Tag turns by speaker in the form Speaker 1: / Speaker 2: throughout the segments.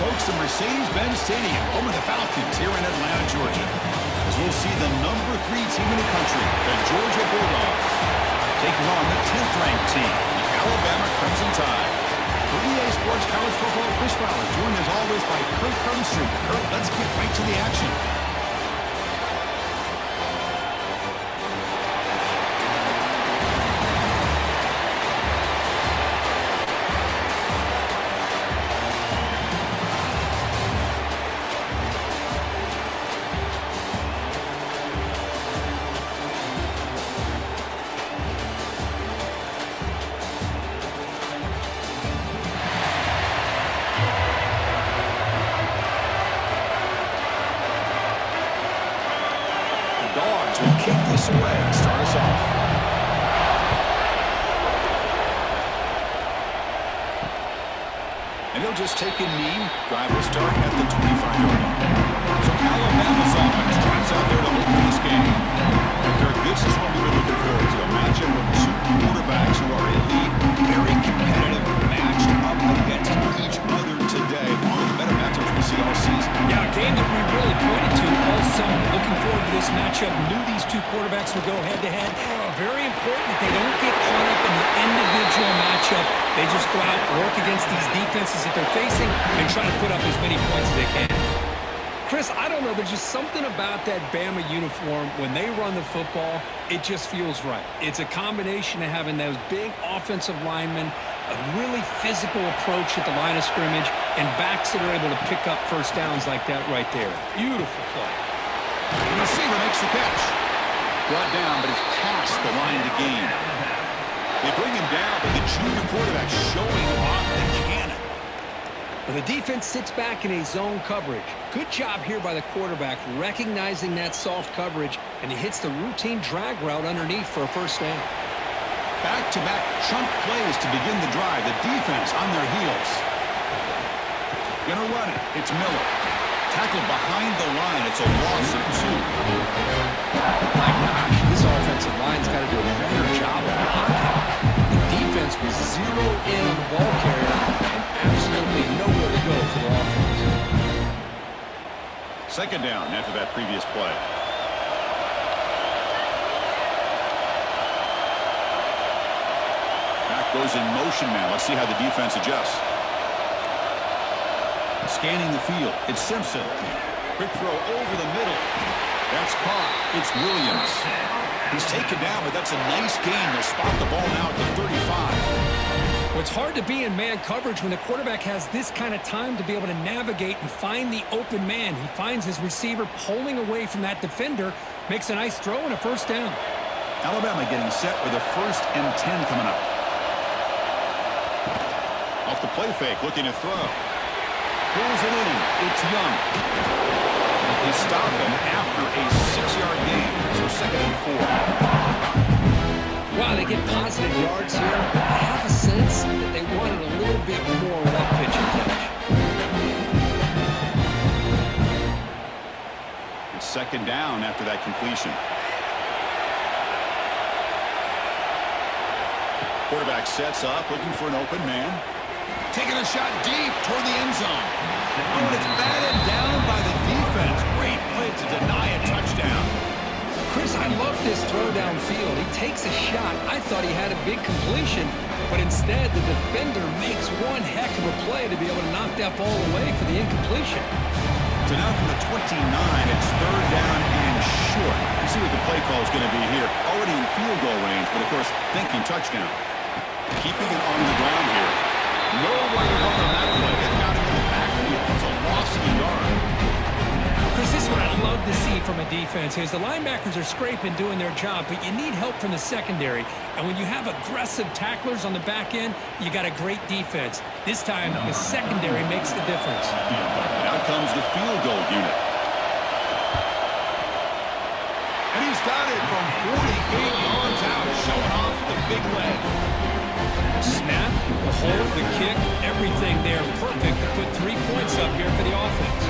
Speaker 1: folks, at Mercedes-Benz Stadium, home of the Falcons here in Atlanta, Georgia, as we'll see the number 3 team in the country, the Georgia Bulldogs, taking on the 10th-ranked team, the Alabama Crimson Tide. For EA Sports College Football, Chris Fowler, joined as always by Kurt Clemson. Kurt, let's get right to the action. Dogs will kick this away and start us off. And he'll just take a knee. Drive will start at the 25-yard line. So Alabama's offense drives out there to open this game. And Kirk, this is what we've been looking forward to. A matchup of 2 quarterbacks who are elite, very competitive, matched up against each other today. One of the better matchups we see all season.
Speaker 2: Yeah, a game that we really pointed to all summer. Looking forward to this matchup. Knew these 2 quarterbacks would go head-to-head. Very important that they don't get caught up in the individual matchup. They just go out, work against these defenses that they're facing, and try to put up as many points as they can. Chris, I don't know. There's just something about that Bama uniform. When they run the football, it just feels right. It's a combination of having those big offensive linemen, a really physical approach at the line of scrimmage, and backs that are able to pick up first downs like that right there. Beautiful play.
Speaker 1: The receiver makes the catch. Brought down, but it's past the line to gain. They bring him down, but the junior quarterback showing off the cannon.
Speaker 2: Well, the defense sits back in a zone coverage. Good job here by the quarterback, recognizing that soft coverage, and he hits the routine drag route underneath for a first down.
Speaker 1: Back-to-back chunk plays to begin the drive. The defense on their heels. Gonna run it. It's Miller. Tackled behind the line. It's a loss of 2.
Speaker 2: My gosh, this offensive line's got to do a better job of blocking. The defense was zeroed in on the ball carrier and absolutely nowhere to go for the offense.
Speaker 1: Second down after that previous play. Back goes in motion now. Let's see how the defense adjusts. Scanning the field. It's Simpson. Quick throw over the middle. That's caught. It's Williams. He's taken down, but that's a nice gain. They'll spot the ball now at the 35.
Speaker 2: Well, it's hard to be in man coverage when the quarterback has this kind of time to be able to navigate and find the open man. He finds his receiver pulling away from that defender, makes a nice throw and a first down.
Speaker 1: Alabama getting set with a 1st and 10 coming up. Off the play fake, looking to throw. Pulls it in. It's Young. They stop him after a 6-yard gain. So 2nd and 4.
Speaker 2: Wow, they get positive yards here. I have a sense that they wanted a little bit more of that pitch and catch.
Speaker 1: It's 2nd down after that completion. Quarterback sets up, looking for an open man. Taking a shot deep toward the end zone. Oh, and it's batted down by the defense. Great play to deny a touchdown.
Speaker 2: Chris, I love this throw downfield. He takes a shot. I thought he had a big completion, but instead the defender makes one heck of a play to be able to knock that ball away for the incompletion.
Speaker 1: So now from the 29, it's 3rd down and short. You see what the play call is going to be here. Already in field goal range, but of course thinking touchdown. Keeping it on the ground here. Nowhere to go on that play. They've got him in the backfield. It's a loss of a yard.
Speaker 2: Chris, this is what I love to see from a defense is the linebackers are scraping, doing their job, but you need help from the secondary. And when you have aggressive tacklers on the back end, you got a great defense. This time, the secondary makes the difference.
Speaker 1: Now comes the field goal unit. And he's got it from 48 yards out, showing off the big leg.
Speaker 2: Snap, the hold, the kick, everything there perfect to put 3 points up here for the offense.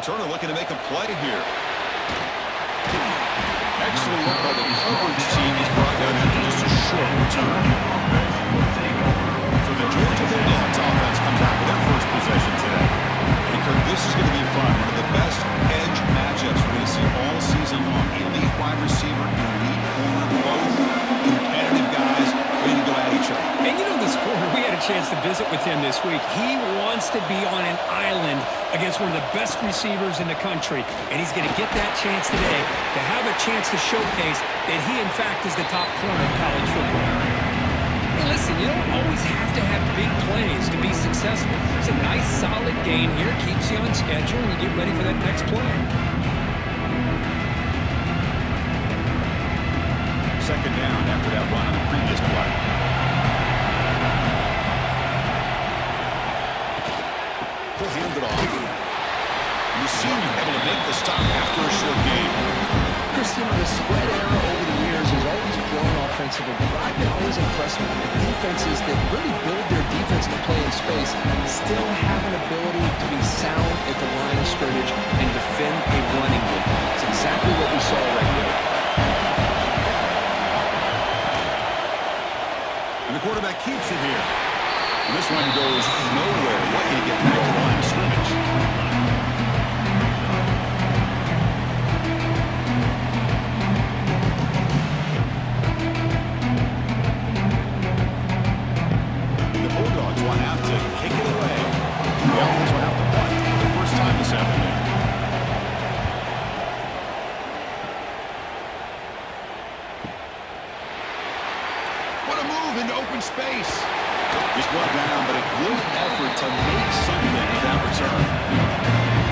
Speaker 1: Returner looking to make a play here. Excellent work by the coverage team. He's brought down after just a short return. So the Georgia Bulldogs offense comes out for their first possession today. And Kirk, this is going to be fun. One of the best edge matchups we're going to see all season long. Elite wide receiver, elite corner, both competitive guys ready to go at each other.
Speaker 2: And you know this corner, we had a chance to visit with him this week. He wants to be on an island against one of the best receivers in the country. And he's going to get that chance today to have a chance to showcase that he, in fact, is the top corner in college football. Hey, listen, you don't always have to have big plays to be successful. It's a nice, solid game here. Keeps you on schedule, and you get ready for that next play.
Speaker 1: Second down after that run on the previous play. He'll hand it off. You see him able to make the stop after a short game.
Speaker 3: Christian, the spread era over the years has always grown offensively, but I've been always impressed with defenses that really build their defense to play in space, still have an ability to be sound at the line of scrimmage and defend a running game. It's exactly what we saw right there.
Speaker 1: And the quarterback keeps it here. And this one goes nowhere. Lucky to get back to the line of scrimmage. And the Bulldogs will have to kick it away. The offense will have to punt for the first time this afternoon. What a move into open space. He's brought down, but a good effort to make something with that return.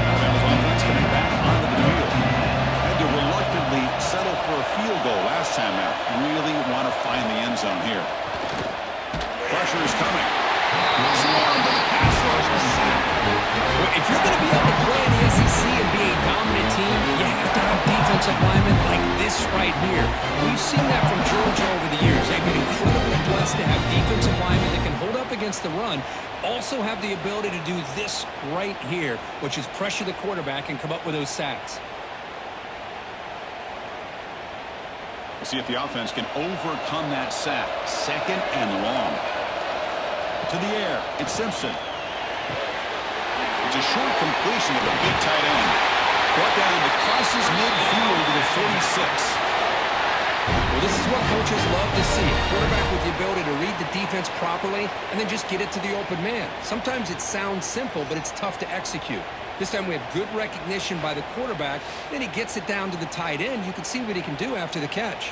Speaker 1: Alabama's offense coming back onto the field. Had to reluctantly settle for a field goal last time out. Really want to find the end zone here. Pressure is coming. Pass rush is set.
Speaker 2: Well, if you're going to be able to play in the SEC and be a dominant team, you have to have defensive linemen like this right here. We've seen that from Georgia over the years. They've been incredibly blessed to have defensive linemen that can hold up against the run, also have the ability to do this right here, which is pressure the quarterback and come up with those sacks.
Speaker 1: We'll see if the offense can overcome that sack. Second and long. To the air, it's Simpson. It's a short completion of the big tight end. Brought down to crosses midfield to the 46.
Speaker 2: Well, this is what coaches love to see. A quarterback with the ability to read the defense properly and then just get it to the open man. Sometimes it sounds simple, but it's tough to execute. This time we have good recognition by the quarterback. Then he gets it down to the tight end. You can see what he can do after the catch.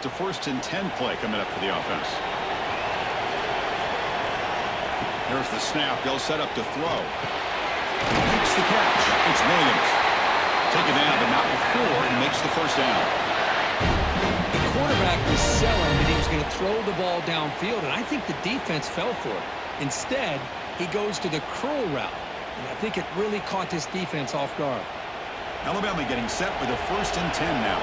Speaker 1: It's a 1st and 10 play coming up for the offense. There's the snap. They'll set up to throw. Makes the catch. It's Williams. Taken down, but not before he makes the first down.
Speaker 2: The quarterback was selling that he was going to throw the ball downfield, and I think the defense fell for it. Instead, he goes to the curl route, and I think it really caught this defense off guard.
Speaker 1: Alabama getting set for the 1st and 10 now.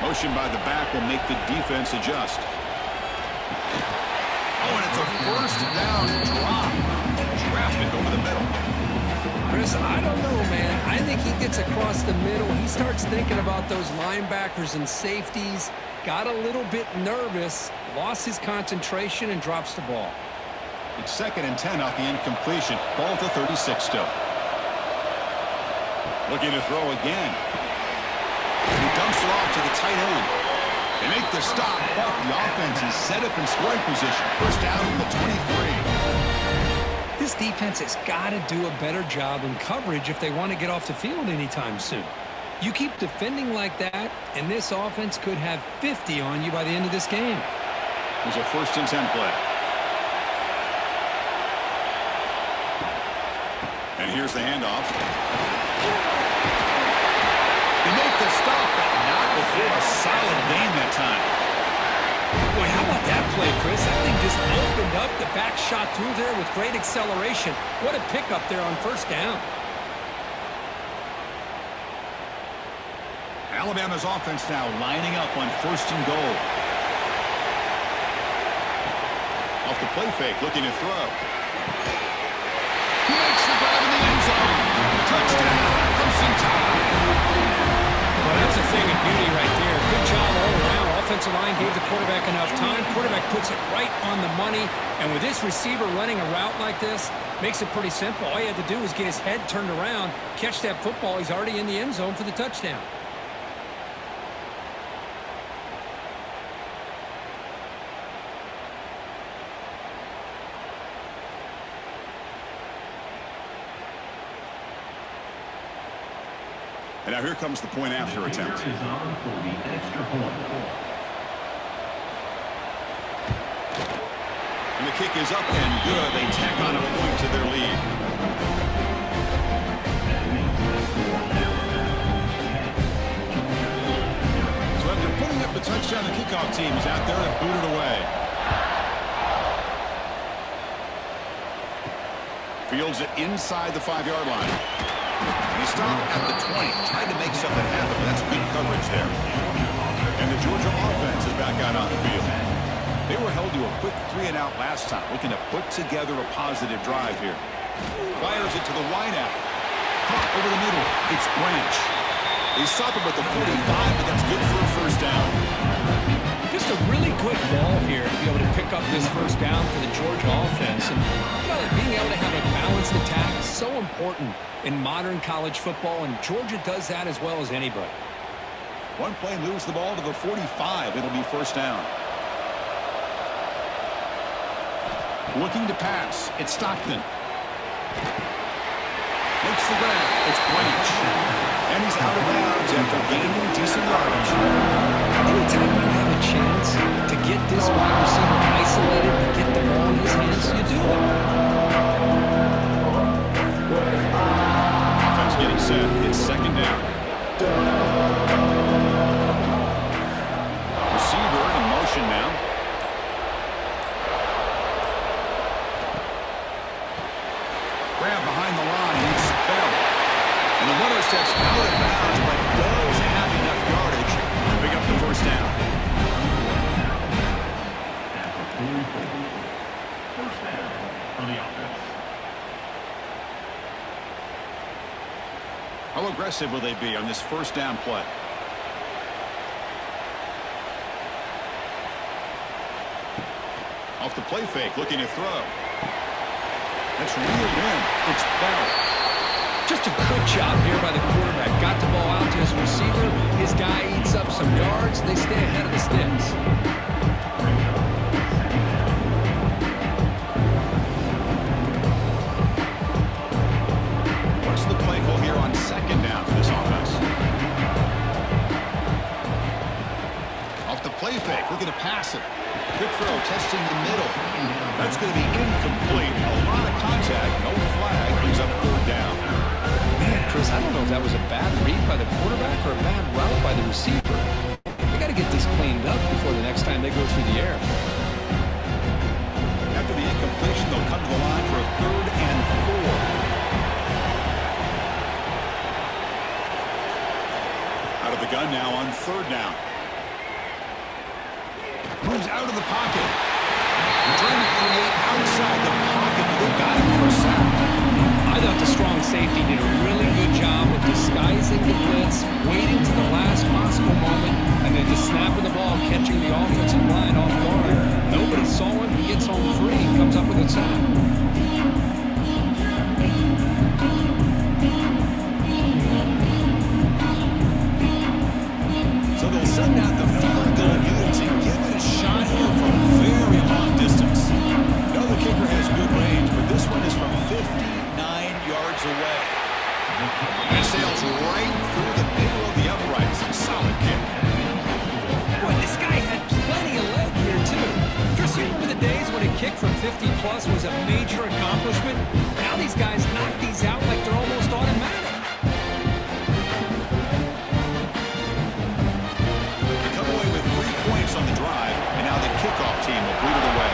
Speaker 1: Motion by the back will make the defense adjust. Oh, and it's a 1st down drop. Traffic over the middle.
Speaker 2: Chris, I don't know, man. I think he gets across the middle. He starts thinking about those linebackers and safeties. Got a little bit nervous, lost his concentration, and drops the ball.
Speaker 1: It's 2nd and 10 off the incompletion. Ball to 36 still. Looking to throw again. He dumps it off to the tight end. They make the stop, but the offense is set up in scoring position. 1st down from the 23.
Speaker 2: This defense has got to do a better job in coverage if they want to get off the field anytime soon. You keep defending like that, and this offense could have 50 on you by the end of this game.
Speaker 1: Here's a 1st and 10 play. And here's the handoff. They make the stop, but not before a solid gain that time.
Speaker 2: Boy, how about that play, Chris? That thing just opened up. The back shot through there with great acceleration. What a pickup there on 1st down.
Speaker 1: Alabama's offense now lining up on 1st and goal. Off the play fake, looking to throw. He makes the grab in the end zone. Touchdown, Crimson Tide.
Speaker 2: Well, that's a thing of beauty right there. Good job all around. Offensive line gave the quarterback enough time. Quarterback puts it right on the money. And with this receiver running a route like this, makes it pretty simple. All you had to do was get his head turned around, catch that football. He's already in the end zone for the touchdown.
Speaker 1: And now here comes the point after attempt. And the kick is up and good. They tack on a point to their lead. So after putting up the touchdown, the kickoff team is out there and booted away. Fields it inside the 5-yard line. He stopped at the 20, tried to make something happen, but that's good coverage there. And the Georgia offense is back out on the field. They were held to a quick 3-and-out last time, looking to put together a positive drive here. Fires it to the wideout. Caught over the middle. It's Branch. They stop him at the 45, but that's good for a first down.
Speaker 2: Just a really good ball here to be able to pick up this first down for the Georgia offense. And being able to have a balanced attack is so important in modern college football, and Georgia does that as well as anybody.
Speaker 1: One play moves the ball to the 45. It'll be first down. Looking to pass. It's Stockton. Makes the grab. It's Branch. And he's out of bounds after gaining decent yardage.
Speaker 2: Anytime you have a chance to get this wide receiver isolated, to get the ball in his hands, you do that.
Speaker 1: Offense getting set. It's second down. Receiver in motion now. Grab behind the line. It's Bell. And the runner steps out of bounds, but does have enough yardage to pick up the first down.
Speaker 4: First down for the offense.
Speaker 1: How aggressive will they be on this first down play? Off the play fake, looking to throw. That's reeled in. It's Bell.
Speaker 2: Just a good job here by the quarterback. Got the ball out to his receiver. His guy eats up some yards. They stay ahead of the sticks.
Speaker 1: What's the play call here on second down for this offense? Off the play fake, looking to pass it. Good throw, testing the middle. That's going to be incomplete. A lot of contact, no flag, brings up third down.
Speaker 2: Man, Chris, I don't know if that was a bad read by the quarterback or a bad route by the receiver. They got to get this cleaned up before the next time they go through the air.
Speaker 1: After the incompletion, they'll come to the line for a 3rd and 4. Out of the gun now on 3rd down. Moves out of the pocket. Trying to create outside the pocket, but they've got him for a sack.
Speaker 2: I thought the strong safety did a really good job of disguising the blitz, waiting to the last possible moment, and then just snapping the ball, catching the offensive line off guard. Nobody saw him. He gets home free and comes up with a sack.
Speaker 1: So they'll send out the field goal units and give it a shot here from a very long distance. No, the kicker has good range, but this one is from 59 yards away. And it sails right through the middle of the uprights. Solid kick.
Speaker 2: Boy, this guy had plenty of leg here, too. Chris, you remember the days when a kick from 50-plus was a major accomplishment? Now these guys knock these out like they're almost automatic.
Speaker 1: On the drive, and now the kickoff team will boot it away.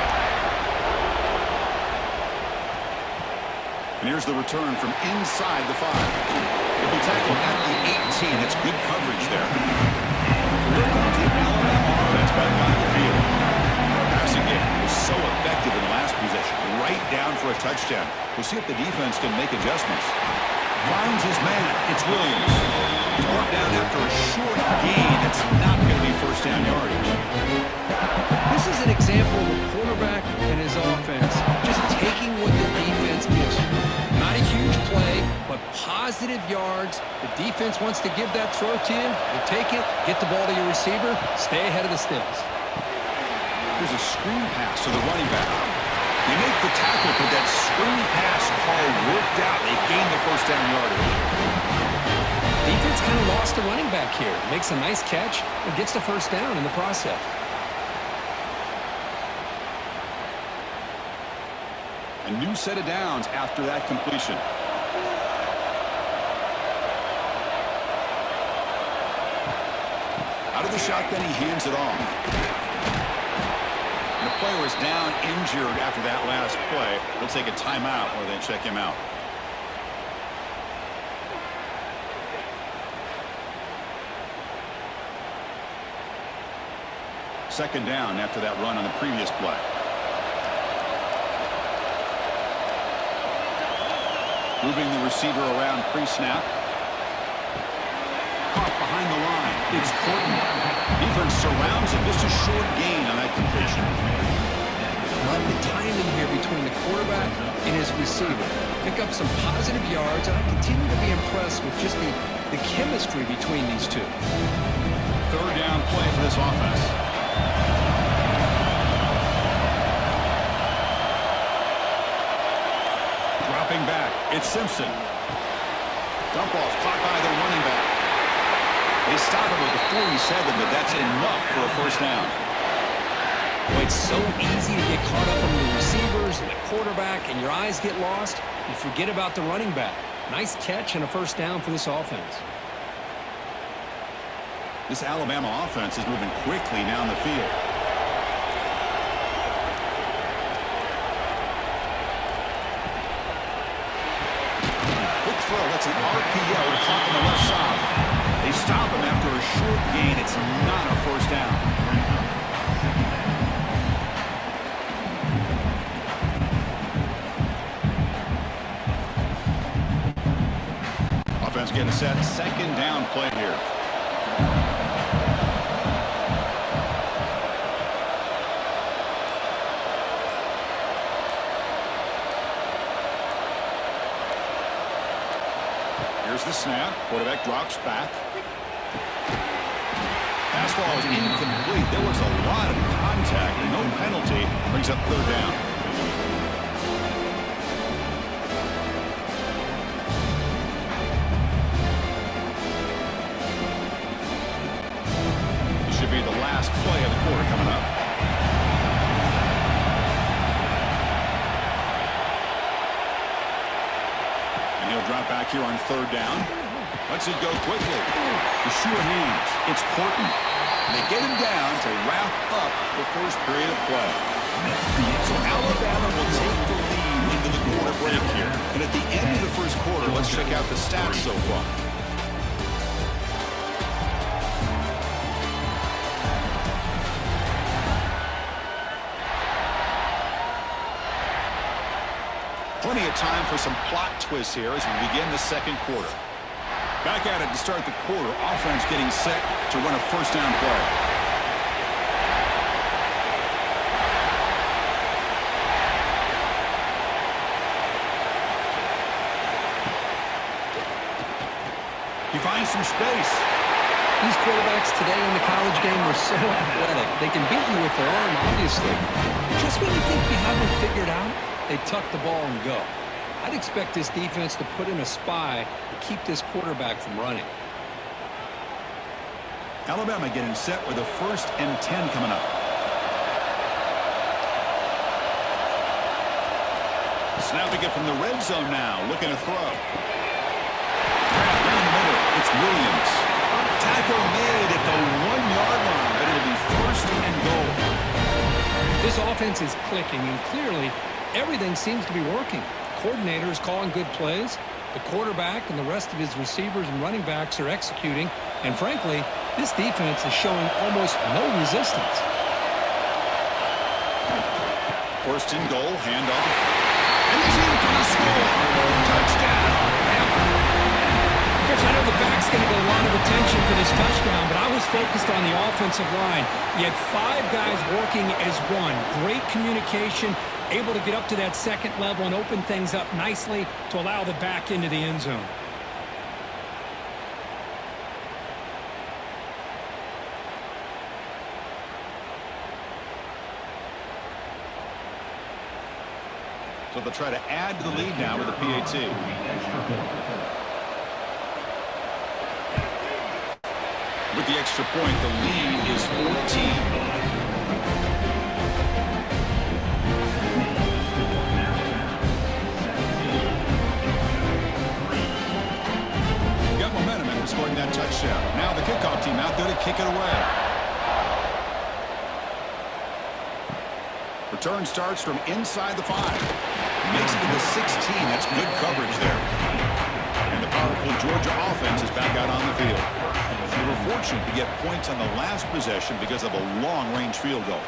Speaker 1: And here's the return from inside the 5. He'll be tackled at the 18. That's good coverage there. Here comes the Alabama offense back on the field. Passing game was so effective in the last possession. Right down for a touchdown. We'll see if the defense can make adjustments. Finds his man. It's Williams. He's brought down after a short gain. That's not going to be first down yardage.
Speaker 3: This is an example of a quarterback and his offense just taking what the defense gives you. Not a huge play, but positive yards. The defense wants to give that throw to you. You take it, get the ball to your receiver, stay ahead of the sticks.
Speaker 1: Here's a screen pass to the running back. They make the tackle, but that screen pass call worked out. They gained the first down yardage.
Speaker 3: Defense kind of lost a running back here. Makes a nice catch and gets the first down in the process.
Speaker 1: A new set of downs after that completion. Out of the shotgun, he hands it off. And the player is down injured after that last play. They'll take a timeout or they check him out. Second down after that run on the previous play. Moving the receiver around pre-snap. Caught behind the line. It's Courtney. Defense surrounds him. Just a short gain on that completion.
Speaker 3: Love the timing here between the quarterback and his receiver. Pick up some positive yards, and I continue to be impressed with just the chemistry between these two.
Speaker 1: Third down play for this offense. Dropping back, it's Simpson. Dump off, caught by the running back. They stop him at the 47, but that's enough for a first down.
Speaker 3: Boy, it's so easy to get caught up on the receivers and the quarterback, and your eyes get lost. You forget about the running back. Nice catch and a first down for this offense.
Speaker 1: This Alabama offense is moving quickly down the field. Quick throw, that's an RPO, clock on the left side. They stop him after a short gain. It's not a first down. Offense getting set. Second down play here. Here's the snap. Quarterback drops back. Pass ball is incomplete. There was a lot of contact and no penalty. Brings up third down. This should be the last play of the quarter coming up. Drop back here on third down. Lets it go quickly. The sure hands. It's Portland. They get him down to wrap up the first period of play. So Alabama will take the lead into the quarter break here. And at the end of the first quarter, let's check out the stats so far. Plenty of time for some plot twists here as we begin the second quarter. Back at it to start the quarter. Offense getting set to run a first down play. He finds some space.
Speaker 3: These quarterbacks today in the college game are so athletic. They can beat you with their arm, obviously. Just when you think you have them figured out, they tuck the ball and go. I'd expect this defense to put in a spy to keep this quarterback from running.
Speaker 1: Alabama getting set with a 1st and 10 coming up. Snapping it from the red zone now. Looking to throw. Down the middle. It's Williams. Tackle made at the 1-yard line. But it'll be 1st and goal.
Speaker 3: This offense is clicking, and clearly everything seems to be working.
Speaker 2: coordinator is calling good plays. The quarterback and the rest of his receivers and running backs are executing. And frankly, this defense is showing almost no resistance.
Speaker 1: First and goal, handoff. And he's in for the score. Touchdown.
Speaker 2: Coach, I know the back's going to get a lot of attention for this touchdown, but I was focused on the offensive line. You had 5 guys working as one. Great communication, able to get up to that second level and open things up nicely to allow the back into the end zone.
Speaker 1: So they'll try to add to the lead now with a PAT. With the extra point, the lead is 14. Scoring that touchdown. Now the kickoff team out there to kick it away. Return starts from inside the 5. Makes it to the 16. That's good coverage there. And the powerful Georgia offense is back out on the field. They were fortunate to get points on the last possession because of a long-range field goal.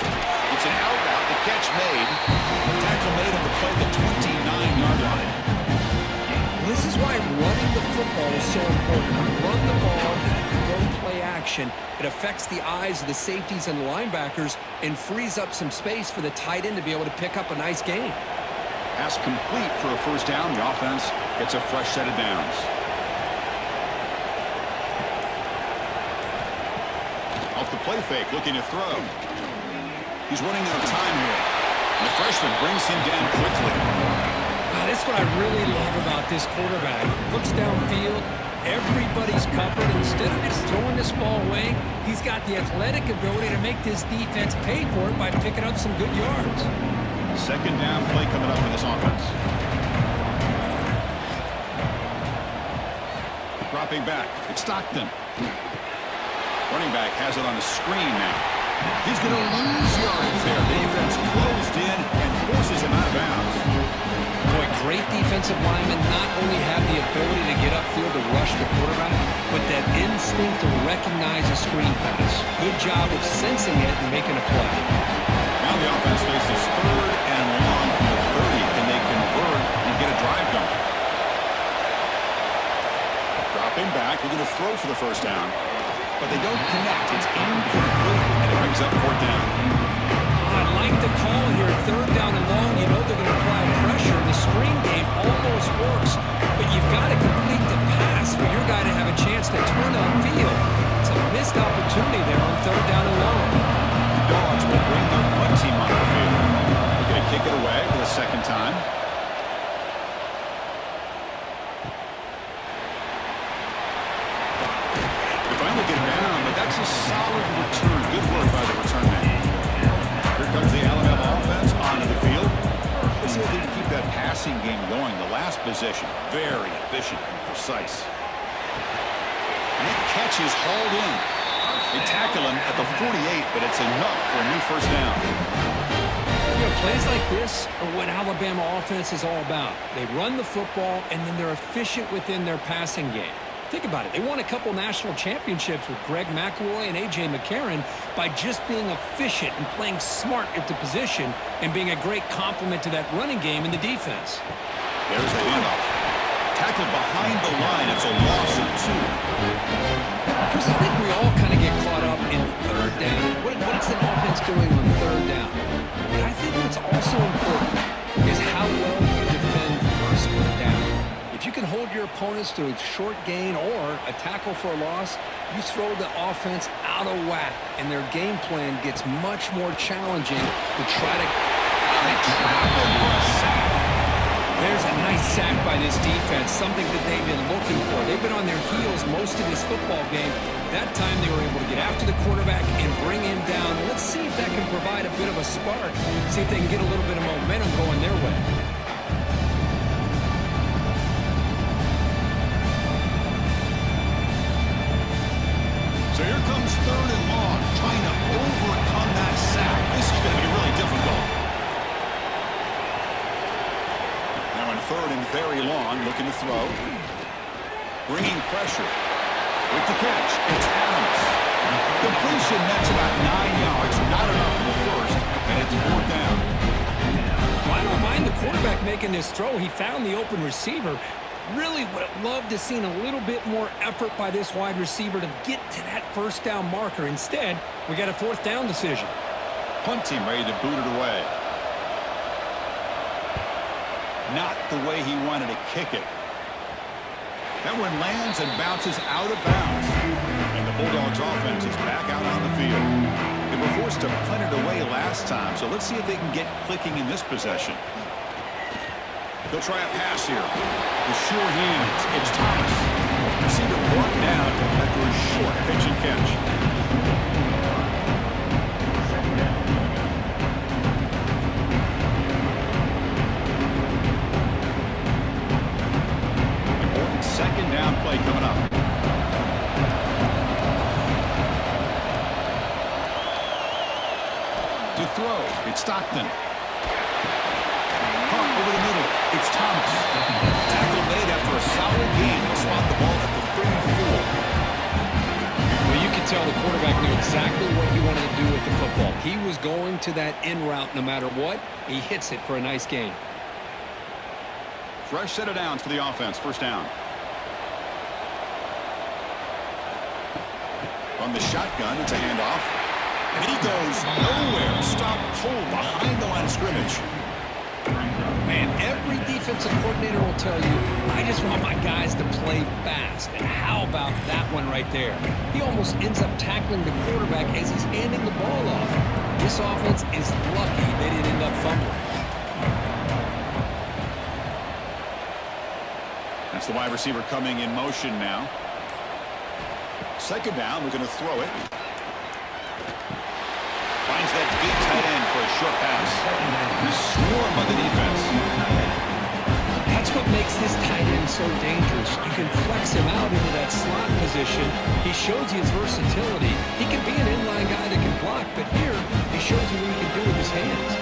Speaker 1: It's an out route. The catch made. The tackle made on the play, the 29-yard line.
Speaker 3: This is why running the football is so important. Run the ball, go play action. It affects the eyes of the safeties and the linebackers and frees up some space for the tight end to be able to pick up a nice gain.
Speaker 1: Pass complete for a first down. The offense gets a fresh set of downs. Off the play fake, looking to throw. He's running out of time here. And the freshman brings him down quickly.
Speaker 2: That's what I really love about this quarterback. Looks downfield, everybody's covered. Instead of just throwing this ball away, he's got the athletic ability to make this defense pay for it by picking up some good yards.
Speaker 1: Second down play coming up for this offense. Dropping back, it's Stockton. Running back has it on the screen now. He's going to lose yards there. The defense closed in and forces him out of bounds.
Speaker 3: Boy, great defensive linemen not only have the ability to get upfield to rush the quarterback, but that instinct to recognize a screen pass. Good job of sensing it and making a play.
Speaker 1: Now the offense faces 3rd and long from the 30. Can they convert and get a drive going? Dropping back, we're going to throw for the first down. But they don't connect. It's incomplete, and it brings up 4th down.
Speaker 2: I'd like the call here, 3rd down and long. You know they're going to apply pressure. The screen game almost works, but you've got to complete the pass for your guy to have a chance to turn upfield. It's a missed opportunity there on 3rd down and long.
Speaker 1: The Dogs will bring their punt team on the field. They're going to kick it away for the second time. They finally get down, but that's a solid return. Good work by the return man. Here comes the Alabama offense onto the field. Let's see if they can keep that passing game going. The last possession, very efficient and precise. And that catch is hauled in. They tackle him at the 48, but it's enough for a new first down.
Speaker 2: You know, plays like this are what Alabama offense is all about. They run the football, and then they're efficient within their passing game. Think about it. They won a couple national championships with Greg McElroy and A.J. McCarron by just being efficient and playing smart at the position and being a great complement to that running game in the defense.
Speaker 1: There's the handoff. Tackled behind the line. It's a loss of 2.
Speaker 3: Chris, I think we all kind of get caught up in 3rd down. What is the offense doing on 3rd down? But I think what's also important is how well you defend 1st down. If you can hold your opponents to a short gain or a tackle for a loss, you throw the offense out of whack, and their game plan gets much more challenging to try to trap them for a sack.
Speaker 2: There's a nice sack by this defense, something that they've been looking for. They've been on their heels most of this football game. That time they were able to get after the quarterback and bring him down. Let's see if that can provide a bit of a spark, see if they can get a little bit of momentum going their way.
Speaker 1: So here comes 3rd and long, trying to overcome that sack. This is going to be really difficult. third and very long, looking to throw. Bringing pressure. With the catch, it's Adams. Completion, that's about 9 yards. Not enough for the first, and it's fourth down.
Speaker 2: Well, I don't mind the quarterback making this throw. He found the open receiver. Really would have loved to seen a little bit more effort by this wide receiver to get to that first down marker. Instead, we got a fourth down decision.
Speaker 1: Punt team ready to boot it away. Not the way he wanted to kick it. That one lands and bounces out of bounds. And the Bulldogs offense is back out on the field. They were forced to punt it away last time, so let's see if they can get clicking in this possession. They'll try a pass here. The sure hands. It's Thomas. Receiver brought down after a short pitch and catch. Important second down play coming up. To throw, it's Stockton. Over the middle, it's Thomas. Tackle made after a solid gain. He'll spot the ball at the 34.
Speaker 2: Well, you can tell the quarterback knew exactly what he wanted to do with the football. He was going to that in route no matter what. He hits it for a nice gain.
Speaker 1: Fresh set of downs for the offense. First down. From the shotgun, it's a handoff. And he goes nowhere. Stopped cold behind the line of scrimmage.
Speaker 2: Man, every defensive coordinator will tell you, I just want my guys to play fast. And how about that one right there? He almost ends up tackling the quarterback as he's handing the ball off. This offense is lucky they didn't end up fumbling.
Speaker 1: That's the wide receiver coming in motion now. Second down, we're going to throw it. Finds that big tight end for a short pass. The swarm of the defense.
Speaker 2: That's what makes this tight end so dangerous. You can flex him out into that slot position. He shows you his versatility. He can be an inline guy that can block, but here he shows you what he can do with his hands.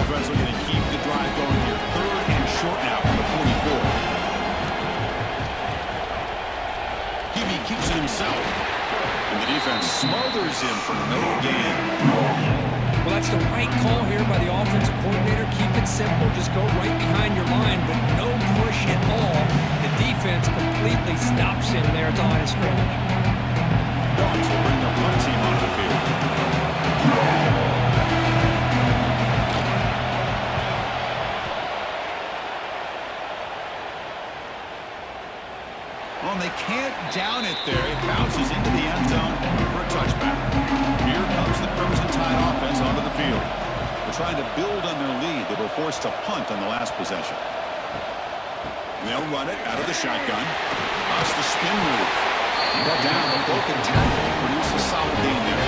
Speaker 1: Offense looking to keep the drive going here. Third and short now from the 44. Hebe keeps it himself. And the defense smothers him for no gain.
Speaker 2: Well, that's the right call here by the offensive coordinator. Keep it simple. Just go right behind your line, but no push at all. The defense completely stops him there at the line of scrimmage.
Speaker 1: Dogs will bring the punt team onto the field. Well, they can't down it there. It bounces into the end zone for a touchback. Here comes the Crimson Tide offense onto the field. They're trying to build on their lead. They were forced to punt on the last possession. They'll run it out of the shotgun. That's the spin move. Brought down the broken tackle. Produce a solid gain there.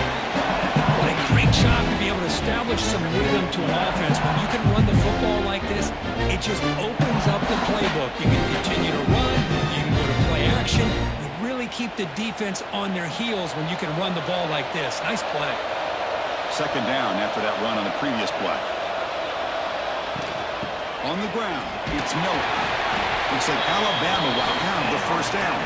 Speaker 2: What a great job to be able to establish some rhythm to an offense. When you can run the football like this, it just opens up the playbook. You can continue to run. You can go to play action. You really keep the defense on their heels when you can run the ball like this. Nice play.
Speaker 1: Second down after that run on the previous play. On the ground, it's Miller. Looks like Alabama will have the first down.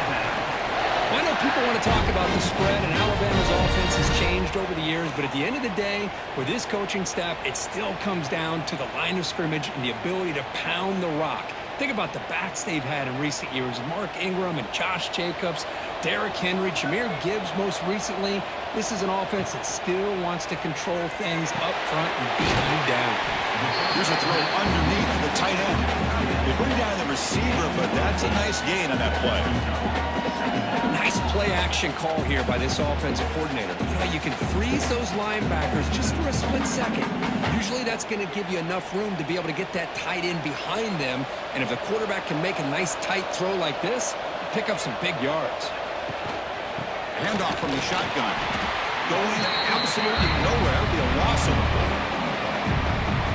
Speaker 2: I know people want to talk about the spread, and Alabama's offense has changed over the years, but at the end of the day, with this coaching staff, it still comes down to the line of scrimmage and the ability to pound the rock. Think about the backs they've had in recent years. Mark Ingram and Josh Jacobs, Derrick Henry, Jahmyr Gibbs most recently. This is an offense that still wants to control things up front and beat you down.
Speaker 1: Here's a throw underneath the tight end. They bring down the receiver, but that's a nice gain on that play.
Speaker 2: Nice play-action call here by this offensive coordinator. You know, you can freeze those linebackers just for a split second. Usually that's going to give you enough room to be able to get that tight end behind them. And if the quarterback can make a nice tight throw like this, pick up some big yards.
Speaker 1: Handoff from the shotgun. Going absolutely nowhere. It'll be a loss of the ball.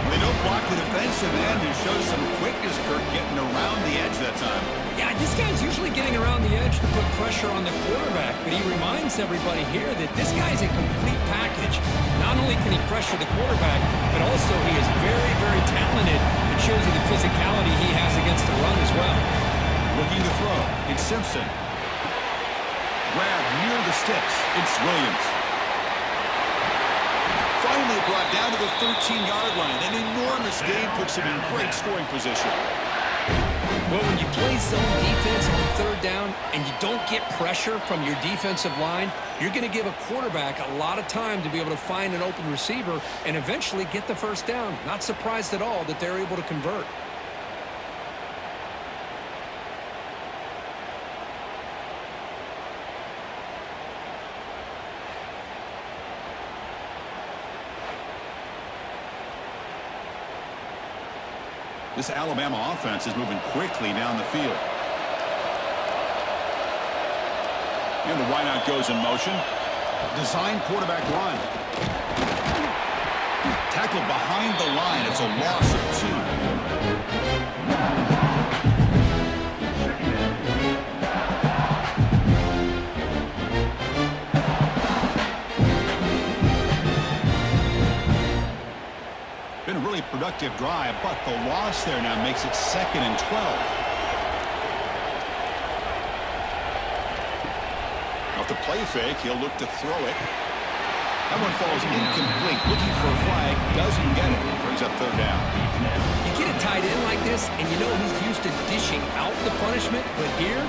Speaker 1: They don't block the defensive end, who shows some quickness, Kirk, getting around the edge that time.
Speaker 2: Yeah, this guy's usually getting around the edge to put pressure on the quarterback, but he reminds everybody here that this guy's a complete package. Not only can he pressure the quarterback, but also he is very, very talented. It shows you the physicality he has against well.
Speaker 1: Looking to throw. It's Simpson. Grab near the sticks. It's Williams. Finally brought down to the 13-yard line. An enormous gain puts him in great scoring position.
Speaker 2: Well, when you play zone defense on third down and you don't get pressure from your defensive line, you're going to give a quarterback a lot of time to be able to find an open receiver and eventually get the first down. Not surprised at all that they're able to convert.
Speaker 1: This Alabama offense is moving quickly down the field. And the wideout goes in motion. Design quarterback run. Tackled behind the line. It's a loss of 2. Been a really productive drive, but the loss there now makes it 2nd and 12. Off the play fake, he'll look to throw it. That one falls incomplete. Looking for a flag, doesn't get it. Brings up 3rd down.
Speaker 2: You get a tight end like this, and you know he's used to dishing out the punishment, but here,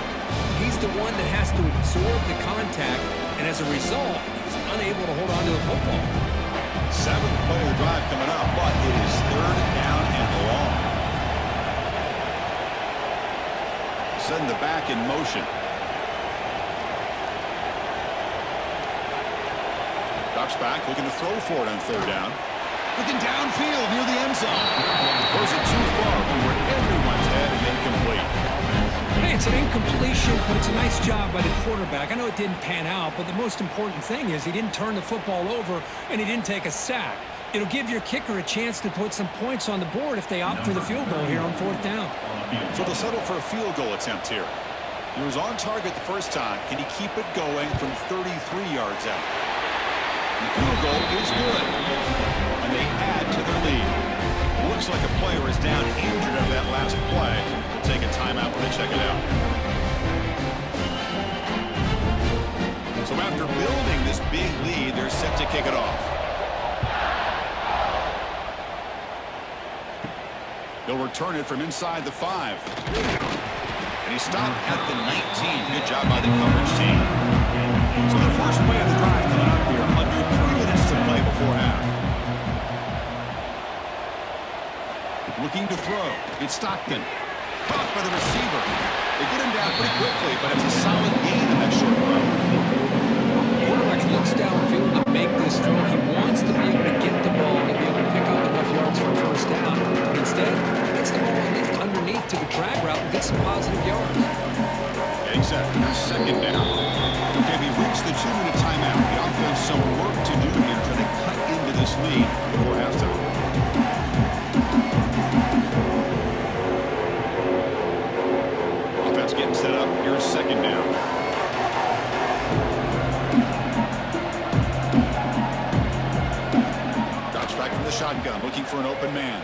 Speaker 2: he's the one that has to absorb the contact, and as a result, he's unable to hold on to the football.
Speaker 1: 7th play of the drive coming up, but it is 3rd down and long. Send the back in motion. Drops back, looking to throw for it on 3rd down. Looking downfield near the end zone. Goes it too far over everyone's head and incomplete.
Speaker 2: Hey, it's an incompletion, but it's a nice job by the quarterback. I know it didn't pan out, but the most important thing is he didn't turn the football over and he didn't take a sack. It'll give your kicker a chance to put some points on the board if they opt for the field goal here on 4th down.
Speaker 1: So they'll settle for a field goal attempt here. He was on target the first time. Can he keep it going from 33 yards out? The field goal is good. And they add to their lead. Looks like a player is down injured on that last play. We'll take a timeout when they check it out. So after building this big lead, they're set to kick it off. They'll return it from inside the 5. And he stopped at the 19. Good job by the coverage team. So the first play of the drive coming up here. Under 3 minutes to play before half. Looking to throw. It's Stockton. Caught by the receiver. They get him down pretty quickly, but it's a solid gain in that short throw.
Speaker 2: Quarterback looks downfield to make this throw. He wants to be able to get the ball and be able to pick up enough yards for a first down. But instead, he gets the ball underneath to the drag route and gets some positive yards.
Speaker 1: Getting set for their 2nd down. Okay, we reached the 2-minute timeout. The offense some work to do here, trying to cut into this lead before halftime. Offense getting set up. Here's 2nd down. Drops back from the shotgun, looking for an open man.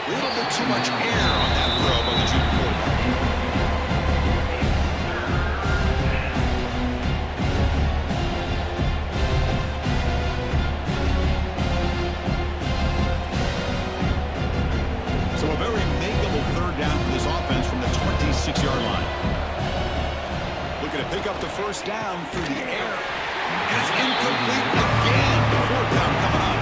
Speaker 1: A little bit too much air on that throw by the junior quarterback. So a very makeable 3rd down for this offense from the 26-yard line. Looking to pick up the first down through the air. And it's incomplete again. 4th down coming up.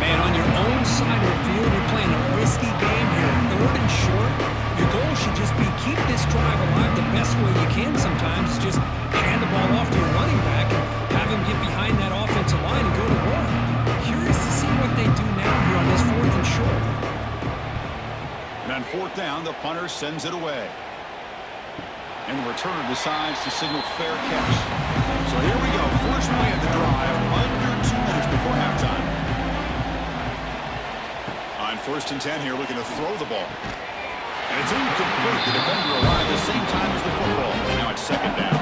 Speaker 2: Man, on your own side of the field, you're playing a risky game here. 3rd and short. Your goal should just be keep this drive alive the best way you can sometimes. Just hand the ball off to your running back and have him get behind that offensive line and go to work. Curious to see what they do now here on this 4th and short.
Speaker 1: And on 4th down, the punter sends it away. And the returner decides to signal fair catch. So here we go. First play of the drive, under 2 minutes before halftime. On 1st and 10 here, looking to throw the ball. And it's incomplete. The defender arrived at the same time as the football. And now it's 2nd down.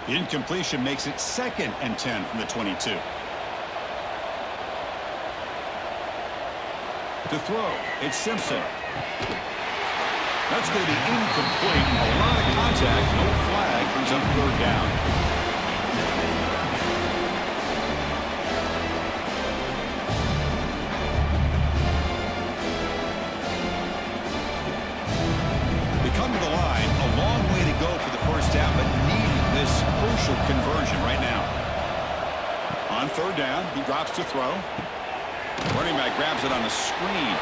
Speaker 1: The incompletion makes it 2nd and 10 from the 22. To throw, it's Simpson. That's going to be incomplete. A lot of contact, no flag, brings up 3rd down. They come to the line, a long way to go for the first down, but need this crucial conversion right now. On 3rd down, he drops to throw. Running back grabs it on the screen.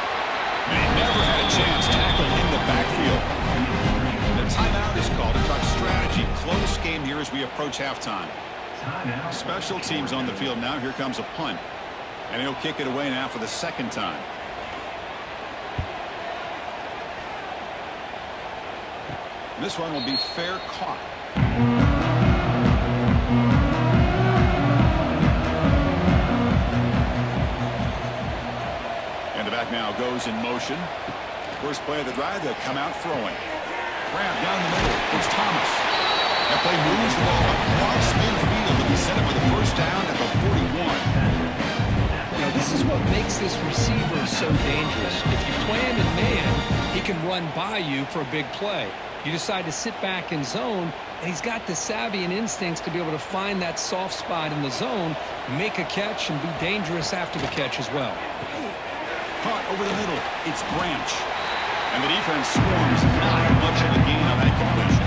Speaker 1: And he never had a chance. Tackled in the backfield. The timeout is called to talk strategy. Close game here as we approach halftime. Special teams on the field now. Here comes a punt. And he'll kick it away now for the 2nd time. This one will be fair caught. Now goes in motion. First play of the drive, they'll come out throwing. Grab down the middle. It's Thomas. That play moves the ball across midfield to be set up for the first down at the 41.
Speaker 2: Now, this is what makes this receiver so dangerous. If you play him in man, he can run by you for a big play. You decide to sit back in zone, and he's got the savvy and instincts to be able to find that soft spot in the zone, make a catch, and be dangerous after the catch as well.
Speaker 1: Caught over the middle. It's Branch. And the defense swarms. Not much of a gain on that completion.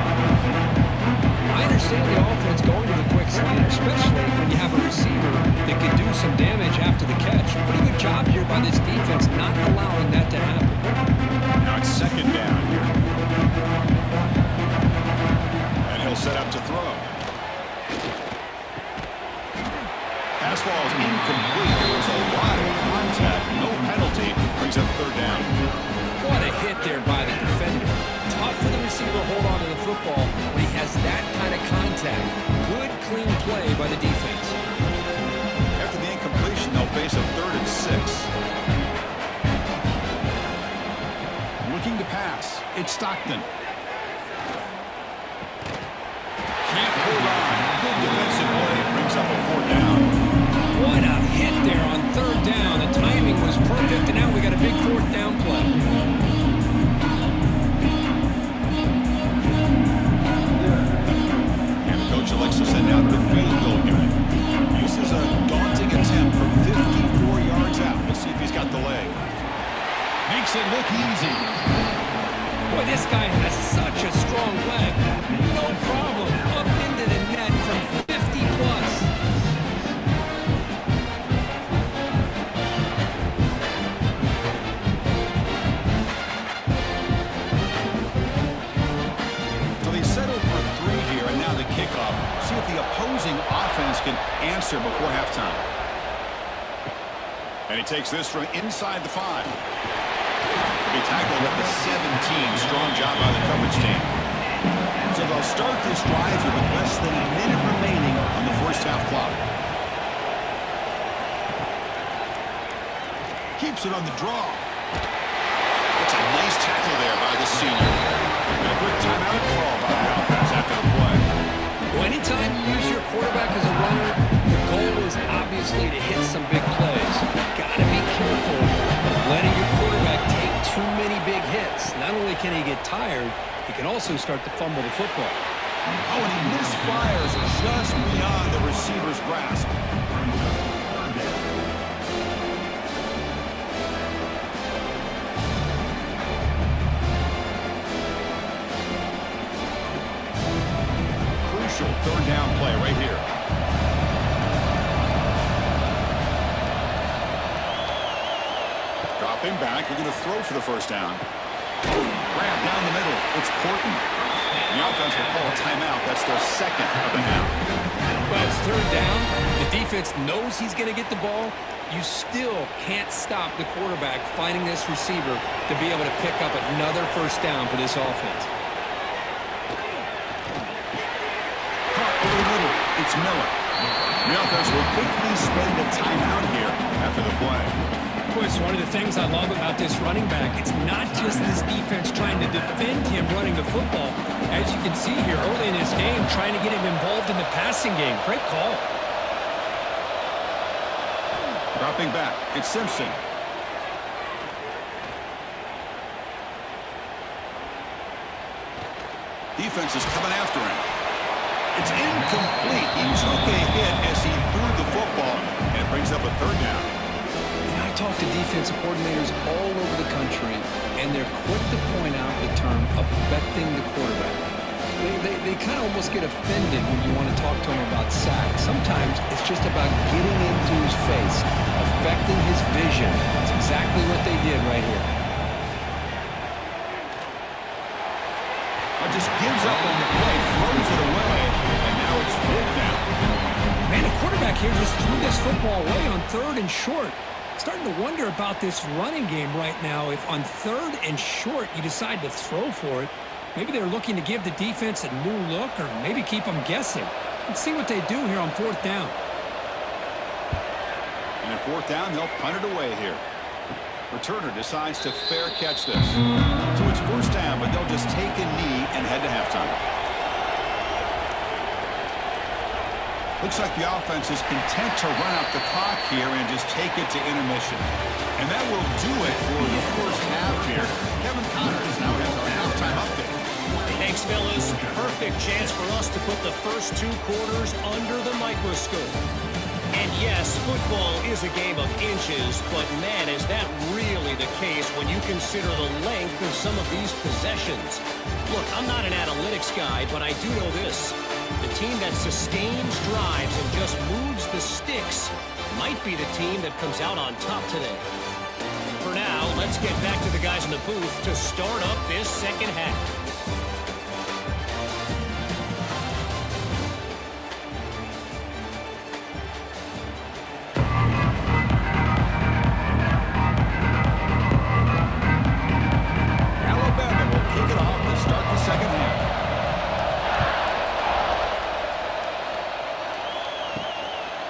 Speaker 2: I understand the offense going to the quick slant, especially when you have a receiver that can do some damage after the catch. Pretty good job here by this defense not allowing that to happen.
Speaker 1: Now it's 2nd down here. And he'll set up to throw. Pass ball is incomplete. There was a lot of contact. No penalty. Brings up 3rd down.
Speaker 2: What a hit there by the defender. Tough for the receiver to hold on to the football when he has that kind of contact. Good, clean play by the defense.
Speaker 1: After the incompletion, they'll face a 3rd and 6. Looking to pass. It's Stockton. Can't hold on. Good defensive play. Brings up a 4th down.
Speaker 2: What a hit there on 3rd down. The timing was perfect, and now we got a big 4th down play.
Speaker 1: And the coach elects to send out the field goal unit. This is a daunting attempt from 54 yards out. We'll see if he's got the leg. Makes it look easy.
Speaker 2: Boy, this guy has such a strong leg. No problem. Up into the net from 50 plus.
Speaker 1: So they settled for 3 here, and now the kickoff. See if the opposing offense can answer before halftime. And he takes this from inside the 5. He tackled at the 17. Strong job by the coverage team. So they'll start this drive here with less than a minute remaining on the first half clock. Keeps it on the draw. It's a nice tackle there by the senior. And a quick timeout call by the offense after the play.
Speaker 2: Well, anytime you use your quarterback as a runner, the goal is obviously to hit some big plays. Got to be careful of letting your quarterback take too many big hits. Not only can he get tired, he can also start to fumble the football.
Speaker 1: Oh, and he misfires just beyond the receiver's grasp. Crucial 3rd down play right here. Dropping back, we're going to throw for the first down. Grab down the middle. It's Porton. The offense will call a timeout. That's their 2nd of the half.
Speaker 2: Well, it's 3rd down. The defense knows he's going to get the ball. You still can't stop the quarterback finding this receiver to be able to pick up another first down for this offense.
Speaker 1: Caught over the middle. It's Miller. The offense will quickly spend a timeout here after the play.
Speaker 2: Of course, one of the things I love about this running back, it's not just this defense trying to defend him running the football. As you can see here early in this game, trying to get him involved in the passing game. Great call.
Speaker 1: Dropping back, it's Simpson. Defense is coming after him. It's incomplete. He took a hit as he threw the football, and it brings up a third down.
Speaker 3: And I talk to defensive coordinators all over the country, and they're quick to point out the term affecting the quarterback. They kind of almost get offended when you want to talk to them about sacks. Sometimes it's just about getting into his face, affecting his vision. It's exactly what they did right here.
Speaker 1: Just gives up on the play, throws it away, and now it's fourth down.
Speaker 2: Man, the quarterback here just threw this football away on 3rd and short. Starting to wonder about this running game right now. If on 3rd and short you decide to throw for it, maybe they're looking to give the defense a new look or maybe keep them guessing. Let's see what they do here on 4th down.
Speaker 1: And at 4th down, they'll punt it away here. Returner decides to fair catch this. So it's first down, but they'll just take a knee and head to halftime. Looks like the offense is content to run out the clock here and just take it to intermission. And that will do it for the first half here. Kevin Connors now has our halftime update.
Speaker 5: Thanks, fellas. Perfect chance for us to put the first 2 quarters under the microscope. And yes, football is a game of inches, but man, is that really the case when you consider the length of some of these possessions. Look, I'm not an analytics guy, but I do know this. The team that sustains drives and just moves the sticks might be the team that comes out on top today. For now, let's get back to the guys in the booth to start up this second half.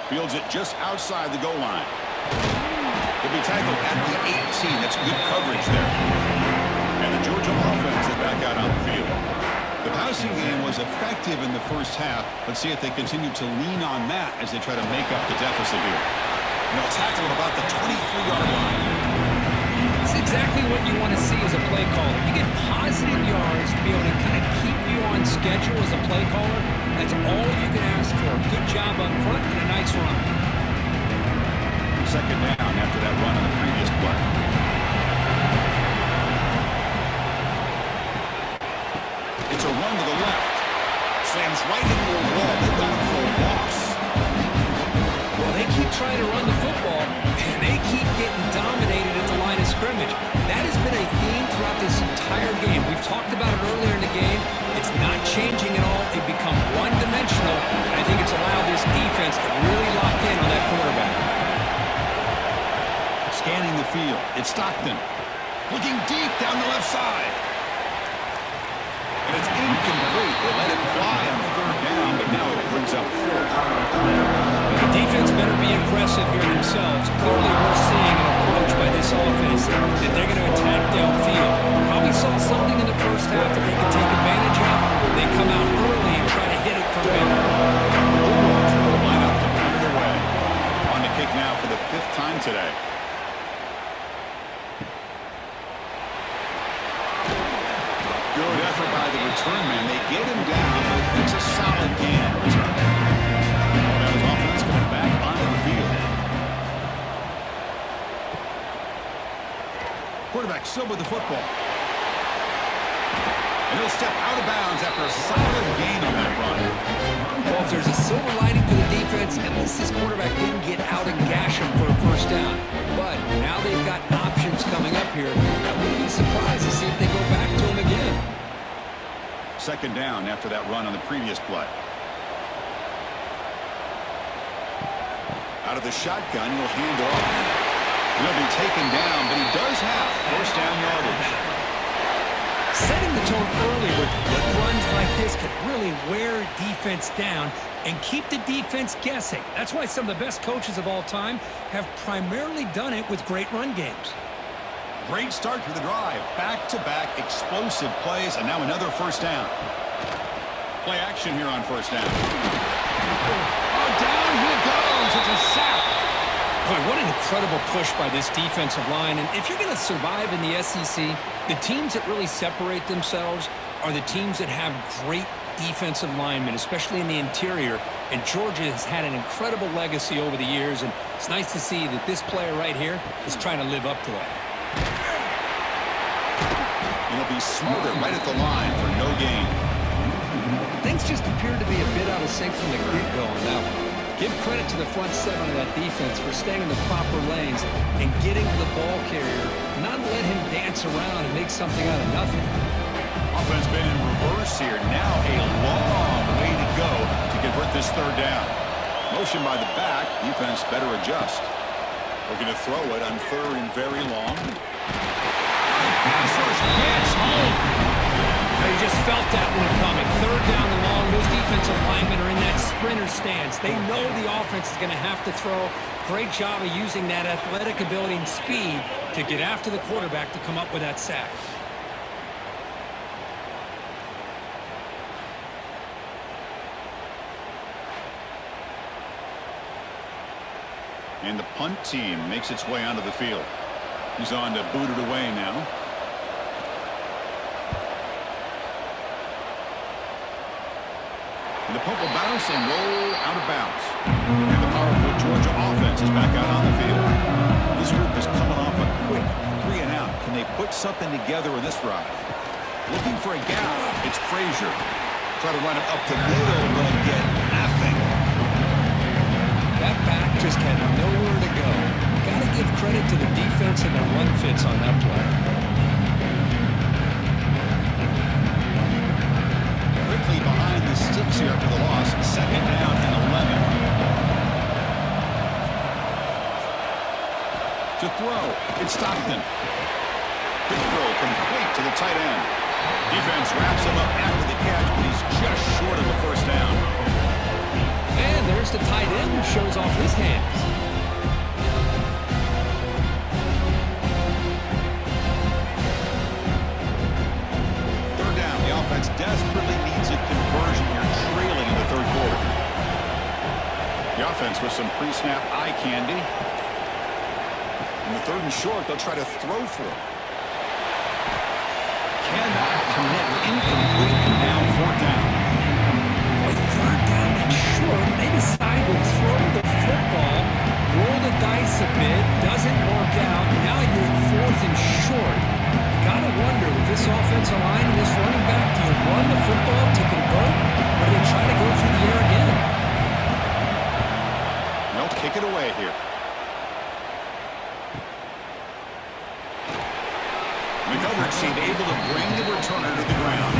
Speaker 1: Fields it just outside the goal line. He'll be tackled at the 18. That's good coverage there. And the Georgia offense is back out on the field. The passing game was effective in the first half. Let's see if they continue to lean on that as they try to make up the deficit here. And they'll tackle at about the 23-yard line.
Speaker 2: It's exactly what you want to see as a play caller. You get positive yards to be able to kind of keep you on schedule as a play caller. That's all you can ask for. Good job up front and a nice run.
Speaker 1: Second down after that run on the previous play. It's a run to the left. Slams right into a wall. They've got him for a loss.
Speaker 2: Well, they keep trying to run the football, and they keep getting dominated at the line of scrimmage. That has been a theme throughout this entire game. We've talked about it earlier in the game. It's not changing at all. They've become one-dimensional, and I think it's allowed this defense to really lock in on that quarterback.
Speaker 1: Scanning the field. It's Stockton. Looking deep down the left side. And it's incomplete. They let it fly on 3rd down, but now it brings up 4th.
Speaker 2: The defense better be aggressive here themselves. Clearly, we're seeing an approach by this offense that they're going to attack downfield. Probably saw something in the first half that they can take advantage of. They come out early and try to hit it from there.
Speaker 1: Line up to put it away. On the kick now for the 5th time today. Good effort by the return man. They get him down, but it's a solid gain in return. Now his offense coming back onto the field. Quarterback still with the football. And he'll step out of bounds after a solid gain on that run.
Speaker 3: Well, if there's a silver lining for the defense, at least this quarterback didn't get out and gash him for a first down. But now they've got options coming up here. I wouldn't be surprised to see if they go back to him again.
Speaker 1: Second down after that run on the previous play. Out of the shotgun, he'll hand off. He'll be taken down, but he does have first down yardage.
Speaker 2: Setting the tone early with good runs like this can really wear defense down and keep the defense guessing. That's why some of the best coaches of all time have primarily done it with great run games.
Speaker 1: Great start to the drive. Back-to-back explosive plays, and now another first down. Play action here on first down.
Speaker 2: Oh, down he goes. It's a sack. Boy, what an incredible push by this defensive line. And if you're going to survive in the SEC, the teams that really separate themselves are the teams that have great defensive linemen, especially in the interior. And Georgia has had an incredible legacy over the years, and it's nice to see that this player right here is trying to live up to that.
Speaker 1: He'll be smothered right at the line for no gain.
Speaker 2: Things just appeared to be a bit out of sync from the get-go on that one. Give credit to the front seven of that defense for staying in the proper lanes and getting to the ball carrier, not let him dance around and make something out of nothing.
Speaker 1: Offense been in reverse here. Now a long way to go to convert this third down. Motion by the back. Defense better adjust. Looking to throw it on third and very long.
Speaker 2: Passers gets home. Now you just felt that one coming. Third down and long. Those defensive linemen are in that sprinter stance. They know the offense is going to have to throw. Great job of using that athletic ability and speed to get after the quarterback to come up with that sack.
Speaker 1: And the punt team makes its way onto the field. He's on to boot it away now. And the punt will bounce and roll out of bounds. And the powerful Georgia offense is back out on the field. This group is coming off a quick 3 and out. Can they put something together with this drive? Looking for a gap. It's Frazier. Try to run it up the middle, but get nothing.
Speaker 2: That back just had nowhere to go. Got to give credit to the defense and the run fits on that play.
Speaker 1: Quickly behind the sticks here after the loss. Second down and 11. To throw, it's Stockton. Big throw complete to the tight end. Defense wraps him up after the catch, but he's just short of the first down.
Speaker 2: And there's the tight end who shows off his hands.
Speaker 1: Third down. The offense desperately needs a conversion here, trailing in the third quarter. The offense with some pre-snap eye candy. In the third and short, they'll try to throw for it. Cannot connect. Incomplete. And now fourth down.
Speaker 2: With third down and short, they decide to throw the football, roll the dice a bit, doesn't work out. Now you're at fourth and short. You gotta wonder, with this offensive line and this running back, do you run the football to convert, or do you try to go through the air again?
Speaker 1: They'll kick it away here. McGovern seemed able to bring the returner to the ground.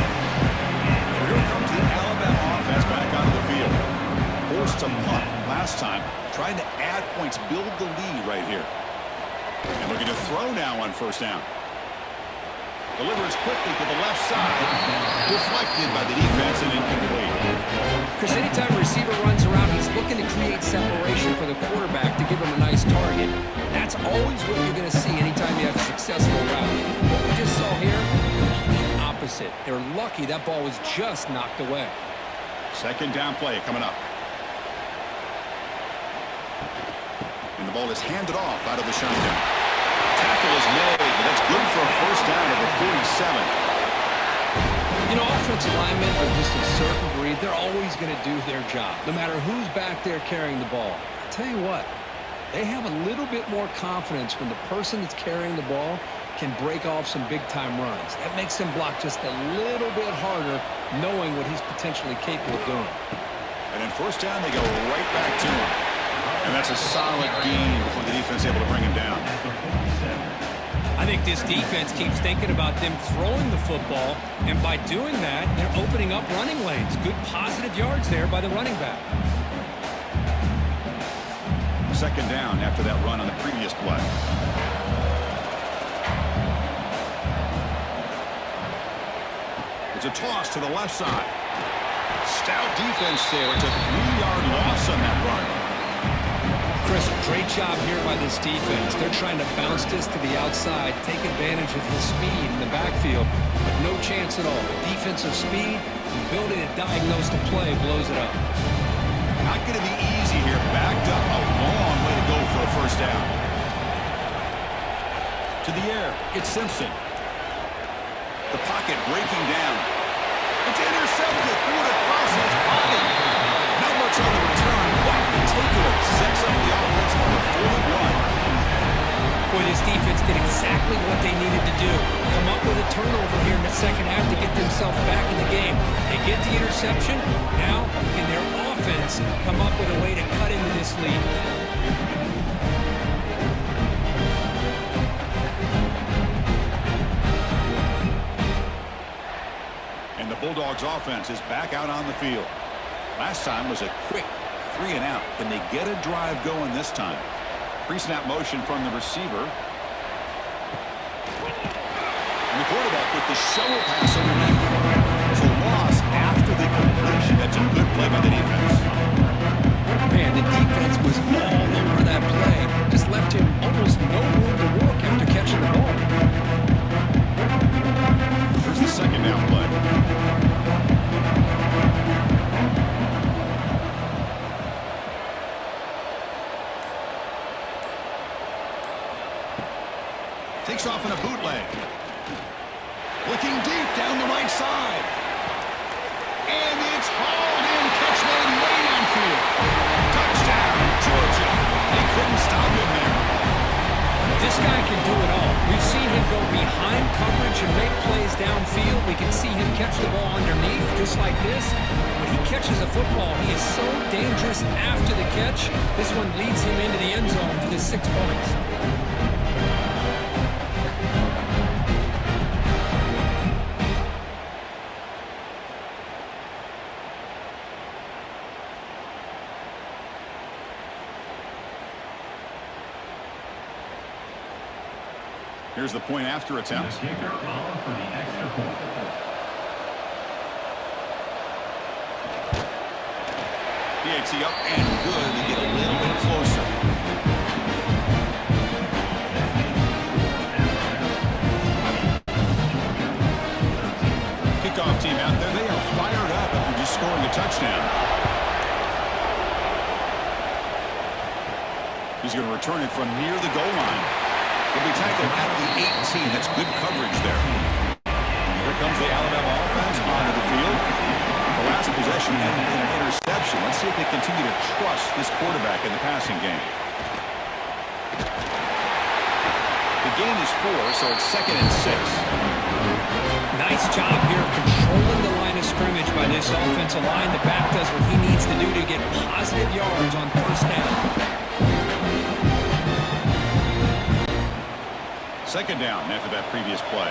Speaker 1: So here comes the Alabama offense back onto the field. Forced to punt last time. Trying to add points, build the lead right here. And looking to throw now on first down. Delivers quickly to the left side. Deflected by the defense and incomplete.
Speaker 2: Chris, anytime a receiver runs around, he's looking to create separation for the quarterback to give him a nice target. That's always what you're going to see anytime you have a successful route. What we just saw here, complete opposite. They're lucky that ball was just knocked away.
Speaker 1: Second down play coming up. And the ball is handed off out of the shotgun. Tackle is made, but that's good for a first down at the 47.
Speaker 2: You know, offensive linemen are just a certain breed. They're always going to do their job, no matter who's back there carrying the ball. I'll tell you what, they have a little bit more confidence when the person that's carrying the ball can break off some big-time runs. That makes them block just a little bit harder, knowing what he's potentially capable of doing.
Speaker 1: And in first down, they go right back to him. And that's a solid gain before the defense able to bring him down.
Speaker 2: I think this defense keeps thinking about them throwing the football, and by doing that, they're opening up running lanes. Good positive yards there by the running back.
Speaker 1: Second down after that run on the previous play. It's a toss to the left side. Stout defense there. It's a 3-yard loss on that run.
Speaker 2: Chris, great job here by this defense. They're trying to bounce this to the outside, take advantage of his speed in the backfield, but no chance at all. Defensive speed, ability to diagnose the play blows it up.
Speaker 1: Not going to be easy here. Backed up. A long way to go for a first down. To the air. It's Simpson. The pocket breaking down. It's intercepted. Through it across his body. Not much on the return. What the takeaway sets up the offense number 41.
Speaker 2: Boy, this defense did exactly what they needed to do. Come up with a turnover here in the second half to get themselves back in the game. They get the interception. Now, can their offense come up with a way to cut into this lead?
Speaker 1: And the Bulldogs offense is back out on the field. Last time was a quick 3 and out. Can they get a drive going this time? Pre-snap motion from the receiver. And the quarterback with the shovel pass underneath. It's a loss after the completion. That's a good play by the defense.
Speaker 2: Man, the defense was all over that play. Just left him almost no room to work after catching the ball.
Speaker 1: Here's the second down play. Takes off in a bootleg. Looking deep down the right side. And it's hauled in. Catch made way downfield. Touchdown, Georgia. They couldn't stop him there.
Speaker 2: This guy can do it all. We've seen him go behind coverage and make plays downfield. We can see him catch the ball underneath just like this. When he catches a football, he is so dangerous after the catch. This one leads him into the end zone for the 6 points.
Speaker 1: Here's the point after attempt.
Speaker 4: The kicker on for the extra point.
Speaker 1: PAT up and good to get a little bit closer. Kickoff team out there. They are fired up after just scoring a touchdown. He's going to return it from near the goal line. He'll be tackled at the 18. That's good coverage there. Here comes the Alabama offense onto the field. The last possession ended in an interception. Let's see if they continue to trust this quarterback in the passing game. The gain is 4, so it's 2nd and 6.
Speaker 2: Nice job here of controlling the line of scrimmage by this offensive line. The back does what he needs to do to get positive yards on first down.
Speaker 1: 2nd down after that previous play.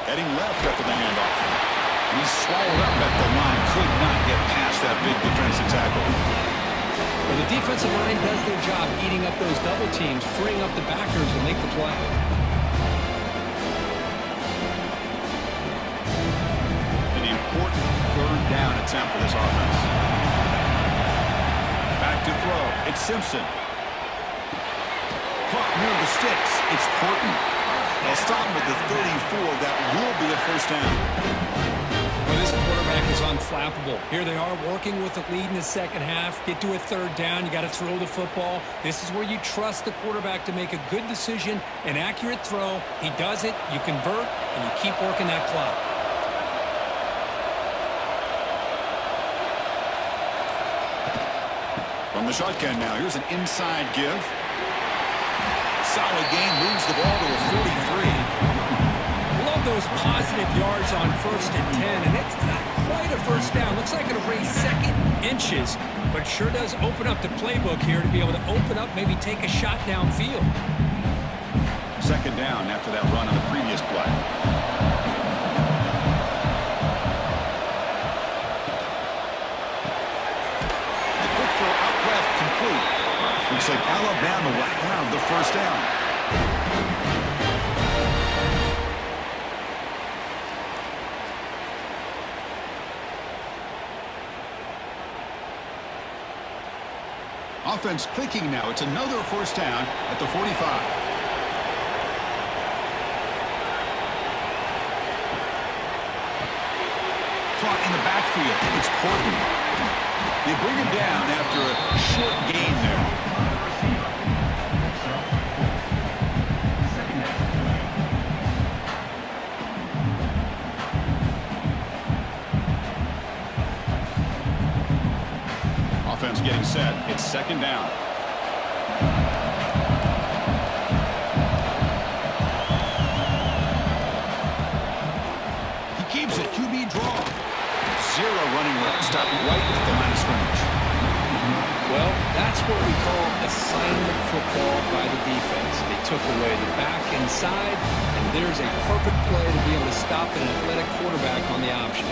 Speaker 1: Heading left after the handoff. And he's swallowed up at the line. Could not get past that big defensive tackle.
Speaker 2: Well, the defensive line does their job eating up those double teams, freeing up the backers to make the play.
Speaker 1: An important 3rd down attempt for this offense. Back to throw. It's Simpson. Caught near the sticks. It's Porton. They'll stop him with the 34. That will be a first down.
Speaker 2: Well, this quarterback is unflappable. Here they are working with the lead in the second half. Get to a 3rd down. You got to throw the football. This is where you trust the quarterback to make a good decision, an accurate throw. He does it. You convert, and you keep working that clock.
Speaker 1: From the shotgun now, here's an inside give. Solid gain, moves the ball to a 43.
Speaker 2: Love those positive yards on 1st and 10, and it's not quite a first down. Looks like it'll raise 2nd inches, but sure does open up the playbook here to be able to open up, maybe take a shot downfield.
Speaker 1: 2nd down after that run on the previous play. Looks like Alabama will have the first down. Offense clicking now. It's another first down at the 45. in the backfield. It's Portland. They bring him down after a short gain there. Offense getting set. It's second down. He keeps it. QB draw. Zero running room. Stop right at the line of scrimmage.
Speaker 3: Well, that's what we call assignment football by the defense. They took away the back inside, and there's a perfect play to be able to stop an athletic quarterback on the option.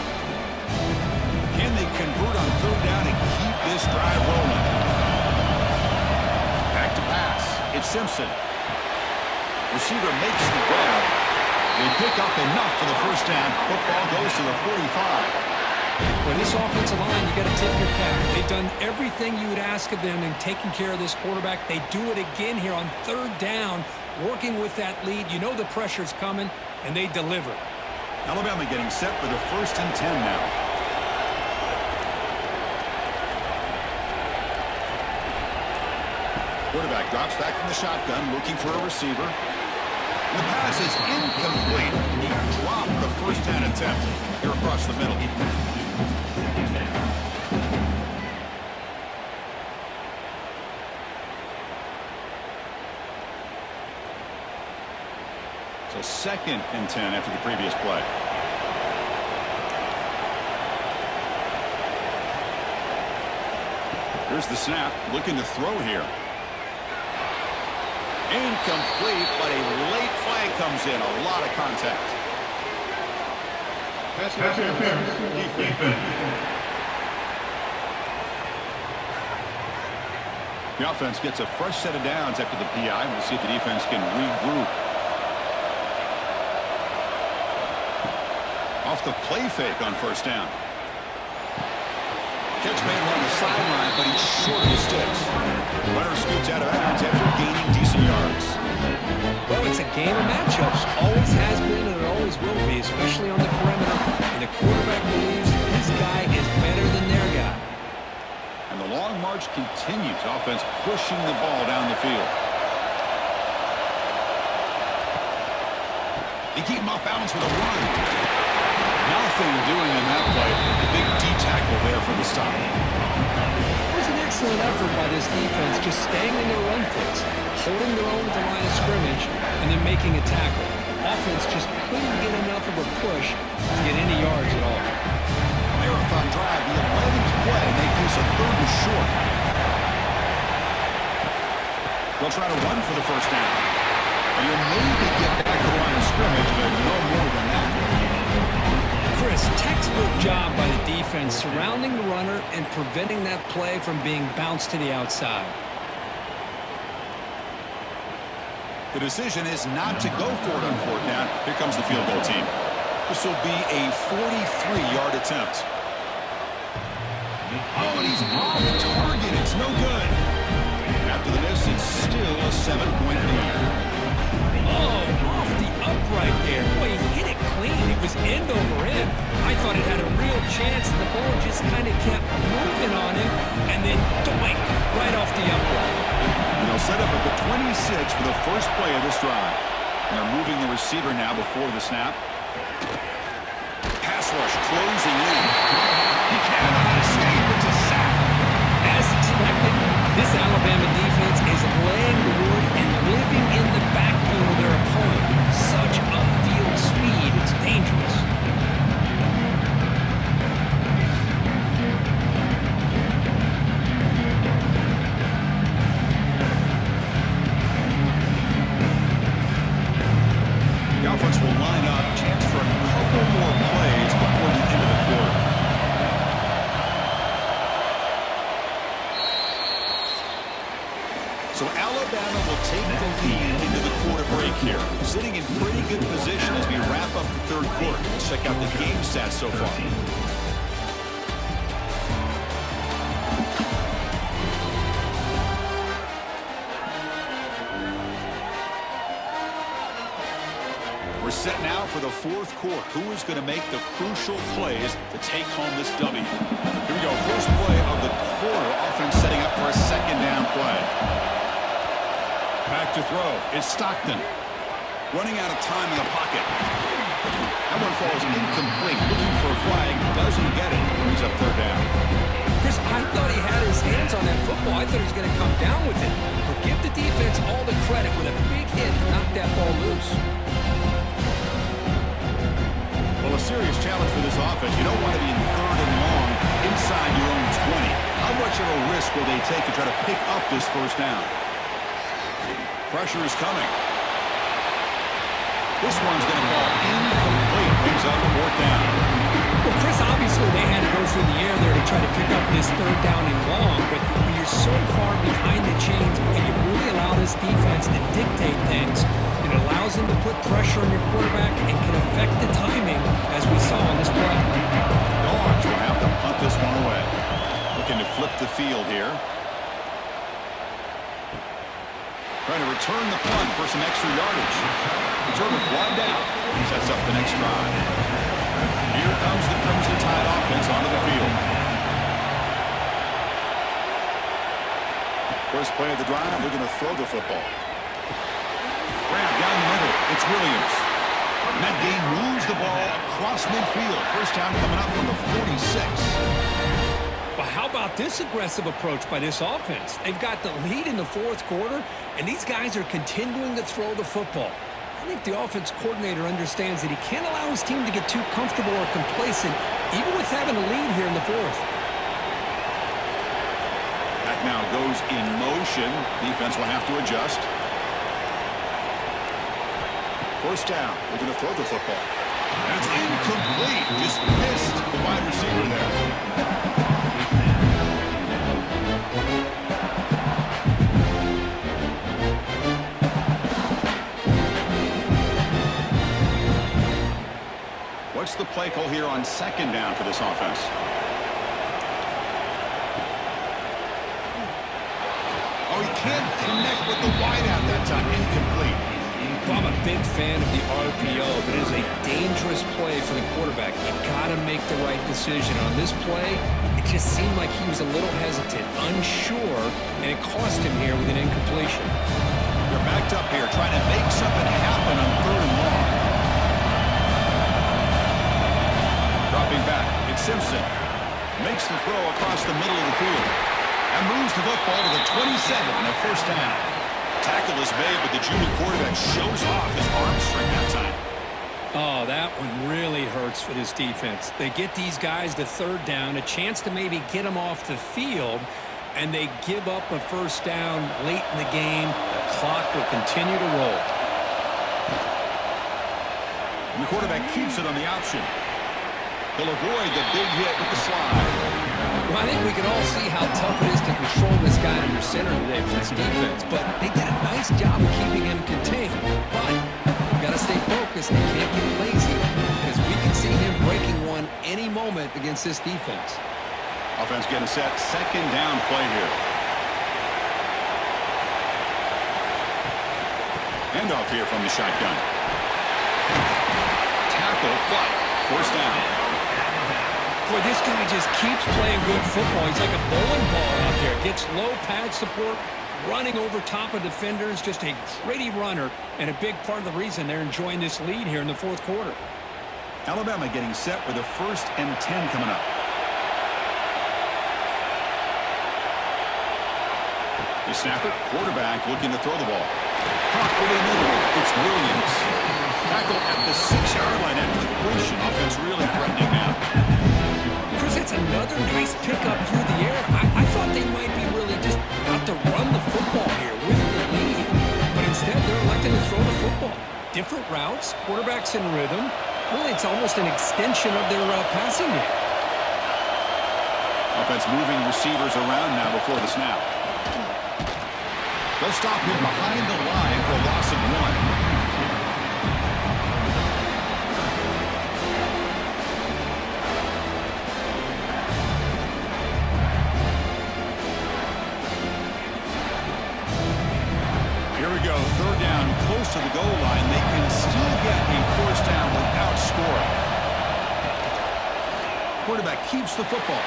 Speaker 1: Can they convert on third down and keep this drive rolling? Back to pass. It's Simpson. Receiver makes the grab. They pick up enough for the first down. Football goes to the 45.
Speaker 2: Well, this offensive line, you got to tip your cap. They've done everything you would ask of them in taking care of this quarterback. They do it again here on third down, working with that lead. You know the pressure's coming, and they deliver.
Speaker 1: Alabama getting set for the 1st and 10 now. Quarterback drops back from the shotgun, looking for a receiver. The pass is incomplete. He dropped the first down attempt here across the middle. So 2nd and 10 after the previous play. Here's the snap, looking to throw here. Incomplete, but a late flag comes in. A lot of contact.
Speaker 4: Pass interference. Defense.
Speaker 1: The offense gets a fresh set of downs after the PI. We'll see if the defense can regroup. Off the play fake on first down. Catch made on the sideline, but he's short of the sticks. Runner scoots out of bounds after gaining decent yards.
Speaker 3: Well, it's a game of matchups. Always has been and it always will be, especially on the perimeter. And the quarterback believes his guy is better than their guy.
Speaker 1: And the long march continues. Offense pushing the ball down the field. They keep him off balance with a run. Nothing doing in that play. A big D tackle there for the stop.
Speaker 3: It was an excellent effort by this defense, just staying in their run fits, holding their own at the line of scrimmage, and then making a tackle. Offense just couldn't get enough of a push to get any yards at all.
Speaker 1: Marathon drive, the 11th play. They face a 3rd and short. They'll try to run for the first down. And you'll maybe get back to the line of scrimmage, but no more than that.
Speaker 2: Chris, textbook job by the defense surrounding the runner and preventing that play from being bounced to the outside.
Speaker 1: The decision is not to go for it on 4th down. Here comes the field goal team. This will be a 43-yard attempt. Oh, and he's off target. It's no good. After the miss, it's still a 7-point lead.
Speaker 2: Oh, off the upright there. Boy, he hit it clean. It was end over end. I thought it had a real chance. The ball just kind of kept moving on him, and then doink, right off the upright.
Speaker 1: And they'll set up at the 26 for the first play of this drive. And they're moving the receiver now before the snap. Pass rush closing in. He cannot escape. It's a sack.
Speaker 2: As expected, this Alabama defense is laying the wood and living in the backfield of their opponent. Such upfield speed, it's dangerous.
Speaker 1: The offense will line up. Chance for a couple more plays before the end of the quarter. So Alabama will take the lead into the quarter break here. Sitting in pretty good position as we wrap up the 3rd quarter. Let's check out the game stats so far. set now for the fourth quarter. Who is going to make the crucial plays to take home this W? Here we go. First play of the quarter. Offense setting up for a second down play. Back to throw. It's Stockton. Running out of time in the pocket. That one falls incomplete. Looking for a flag. Doesn't get it. Brings up third down.
Speaker 2: Chris, I thought he had his hands on that football. I thought he was going to come down with it. But give the defense all the credit with a big hit to knock that ball loose.
Speaker 1: Well, a serious challenge for this offense. You don't want to be in third and long inside your own 20. How much of a risk will they take to try to pick up this first down? Pressure is coming. This one's going to fall incomplete. Brings up fourth down.
Speaker 2: Well, Chris, obviously they had to go through the air there to try to pick up this third down and long, but when you're so far behind the chains, you really allow this defense to dictate things. It allows them to put pressure on your quarterback and can affect the timing, as we saw on this play.
Speaker 1: Dogs will have to punt this one away. Looking to flip the field here. Trying to return the punt for some extra yardage. Return it wide out. Sets up the next drive. Here comes the Crimson Tide offense onto the field. First play of the drive, they're going to throw the football. Grab down the middle. It's Williams. And that game moves the ball across midfield. First down coming up from the 46.
Speaker 2: But how about this aggressive approach by this offense? They've got the lead in the fourth quarter, and these guys are continuing to throw the football. I think the offense coordinator understands that he can't allow his team to get too comfortable or complacent, even with having a lead here in the fourth.
Speaker 1: That now goes in motion. Defense will have to adjust. First down. They're going to throw the football. And it's incomplete. Just missed the wide receiver there. What's the play call here on second down for this offense? Oh, he can't connect with the wideout that time. Incomplete.
Speaker 2: Well, I'm a big fan of the RPO, but it is a dangerous play for the quarterback. You got to make the right decision. On this play, it just seemed like he was a little hesitant, unsure, and it cost him here with an incompletion.
Speaker 1: They're backed up here, trying to make something happen on third and long. Dropping back, it's Simpson. Makes the throw across the middle of the field. And moves the football to the 27 and a first down. Tackle is made, but the junior quarterback shows off his arm strength that time.
Speaker 2: Oh, that one really hurts for this defense. They get these guys to third down, a chance to maybe get them off the field, and they give up a first down late in the game. The clock will continue to roll.
Speaker 1: And the quarterback keeps it on the option. He'll avoid the big hit with the slide.
Speaker 2: Well, I think we can all see how tough it is to control this guy under center today for this defense, but they did a nice job of keeping him contained. But they've got to stay focused. They can't get lazy because we can see him breaking one any moment against this defense.
Speaker 1: Offense getting set. Second down play here. Handoff here from the shotgun. Tackle, but first down.
Speaker 2: Boy, this guy just keeps playing good football. He's like a bowling ball out there. Gets low pad support, running over top of defenders. Just a gritty runner, and a big part of the reason they're enjoying this lead here in the fourth quarter.
Speaker 1: Alabama getting set with a 1st and 10 coming up. The snapper, quarterback looking to throw the ball. Caught over the middle. It's Williams. Tackle at the 6-yard line after the completion. Offense really threatening now.
Speaker 2: Chris, it's another nice pickup through the air. I thought they might be really just out to run the football here with the lead. But instead, they're electing to throw the football. Different routes, quarterbacks in rhythm. Really, it's almost an extension of their passing game.
Speaker 1: Offense moving receivers around now before the snap. They'll stop him behind the line for a loss of 1. Here we go, third down, close to the goal line. They can still get a first down without scoring. Quarterback keeps the football.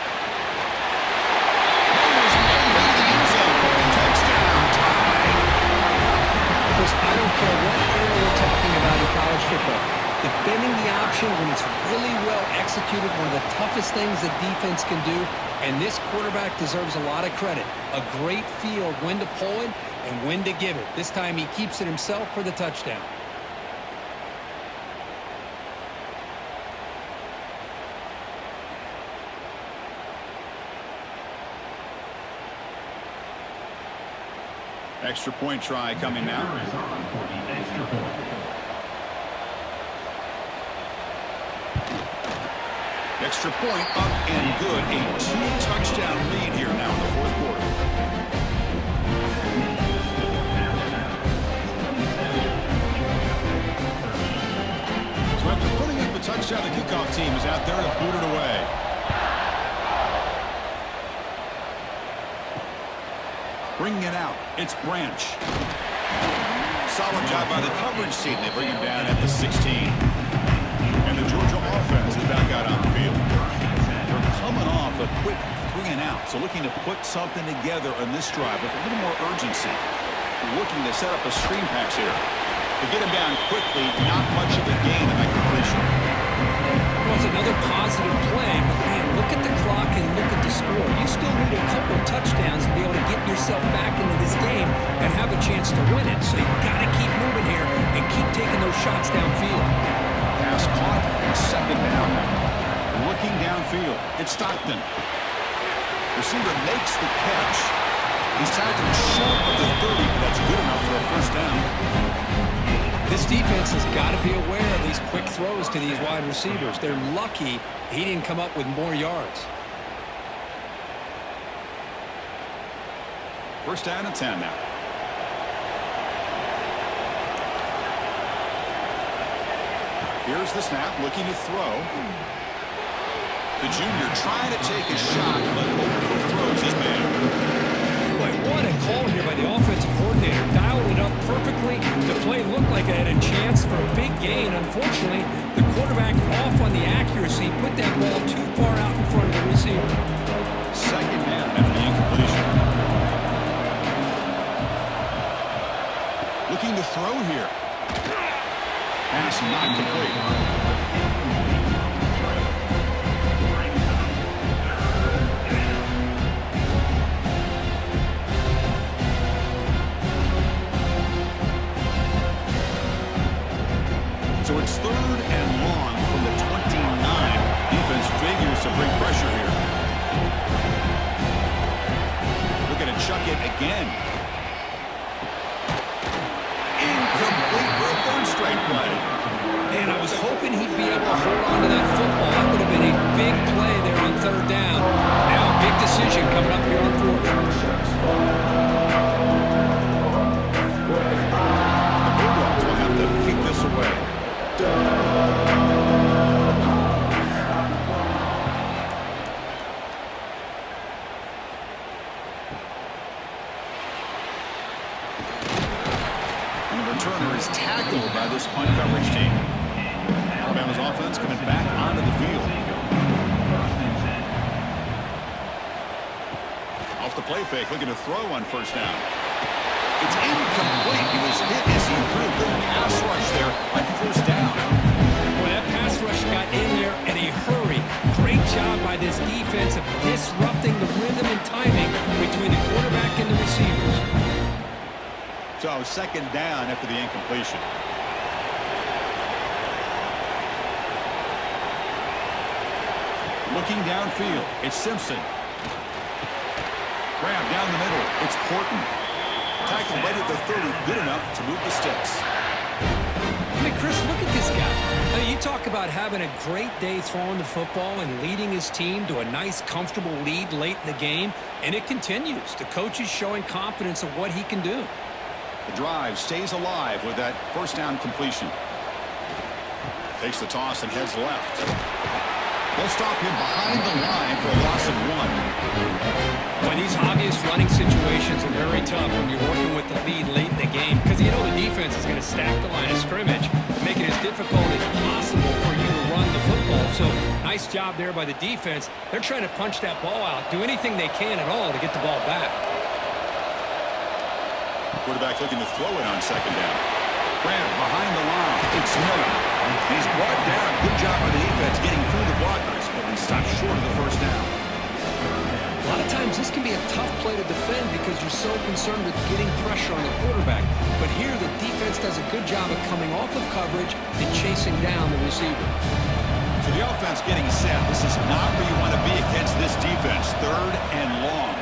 Speaker 3: I don't care what era we're talking about in college football. Defending the option when it's really well executed, one of the toughest things that defense can do, and this quarterback deserves a lot of credit. A great feel of when to pull it and when to give it. This time he keeps it himself for the touchdown.
Speaker 1: Extra point try coming now. Extra point up and good. A 2-touchdown lead here now in the fourth quarter. So after putting up a touchdown, the kickoff team is out there to boot it away. Bringing it out, it's Branch. Solid job by the coverage team. They bring him down at the 16. And the Georgia offense is back out on the field. They're coming off a quick 3 and out, so looking to put something together on this drive with a little more urgency. Looking to set up a screen pass here. To get him down quickly, not much of a gain in that completion.
Speaker 2: Well, it's another positive play, but man, look at the clock and look at the score. You still need a couple touchdowns to be able to get yourself back into this game and have a chance to win it. So you've got to keep moving here and keep taking those shots downfield.
Speaker 1: Pass caught, second down. Looking downfield, it's Stockton. Receiver makes the catch. He's tackled short of the 30, but that's good enough for a first down.
Speaker 3: This defense has got to be aware of these quick throws to these wide receivers. They're lucky he didn't come up with more yards.
Speaker 1: First down and 10 now. Here's the snap, looking to throw. The junior trying to take a shot, but overthrows his man.
Speaker 2: Boy, what a call here by the offensive coordinator. Dialed it up perfectly. The play looked like it had a chance for a big gain. Unfortunately, the quarterback off on the accuracy, put that ball too far out in front of the receiver.
Speaker 1: Second down after the incompletion. Looking to throw here. Pass not complete. So it's 3rd and long from the 29. Defense figures to bring pressure here. Looking to chuck it again. Incomplete for a 3rd straight play.
Speaker 2: And I was hoping he'd be able to hold on to that football. That would have been a big play there on 3rd down. Now a big decision coming up here on 4th.
Speaker 1: The Bulldogs will have to kick this away. And the returner is tackled by this punt coverage team. Alabama's offense coming back onto the field. Off the play fake, looking to throw on 1st down. It's incomplete. He was hit as he threw a good pass rush there on 1st down.
Speaker 2: Well, that pass rush got in there in a hurry. Great job by this defense of disrupting the rhythm and timing between the quarterback and the receivers.
Speaker 1: So 2nd down after the incompletion. Looking downfield, it's Simpson. Grab down the middle, it's Porton. Tackle right at the 30, good enough to move the sticks.
Speaker 2: I mean, Chris, look at this guy. I mean, you talk about having a great day throwing the football and leading his team to a nice, comfortable lead late in the game, and it continues. The coach is showing confidence of what he can do.
Speaker 1: The drive stays alive with that 1st down completion. Takes the toss and heads left. They'll stop him behind the line for a loss of 1.
Speaker 2: Well, these obvious running situations are very tough when you're working with the lead late in the game because you know the defense is going to stack the line of scrimmage. make it as difficult as possible for you to run the football. So nice job there by the defense. They're trying to punch that ball out, do anything they can at all to get the ball back.
Speaker 1: Quarterback looking to throw it on second down. Grant behind the line. It's Miller. He's brought down. Good job by the defense getting through the blockers, but he stopped short of the first down.
Speaker 3: A lot of times this can be a tough play to defend because you're so concerned with getting pressure on the quarterback. But here the defense does a good job of coming off of coverage and chasing down the receiver.
Speaker 1: So the offense getting set. This is not where you want to be against this defense. Third and long.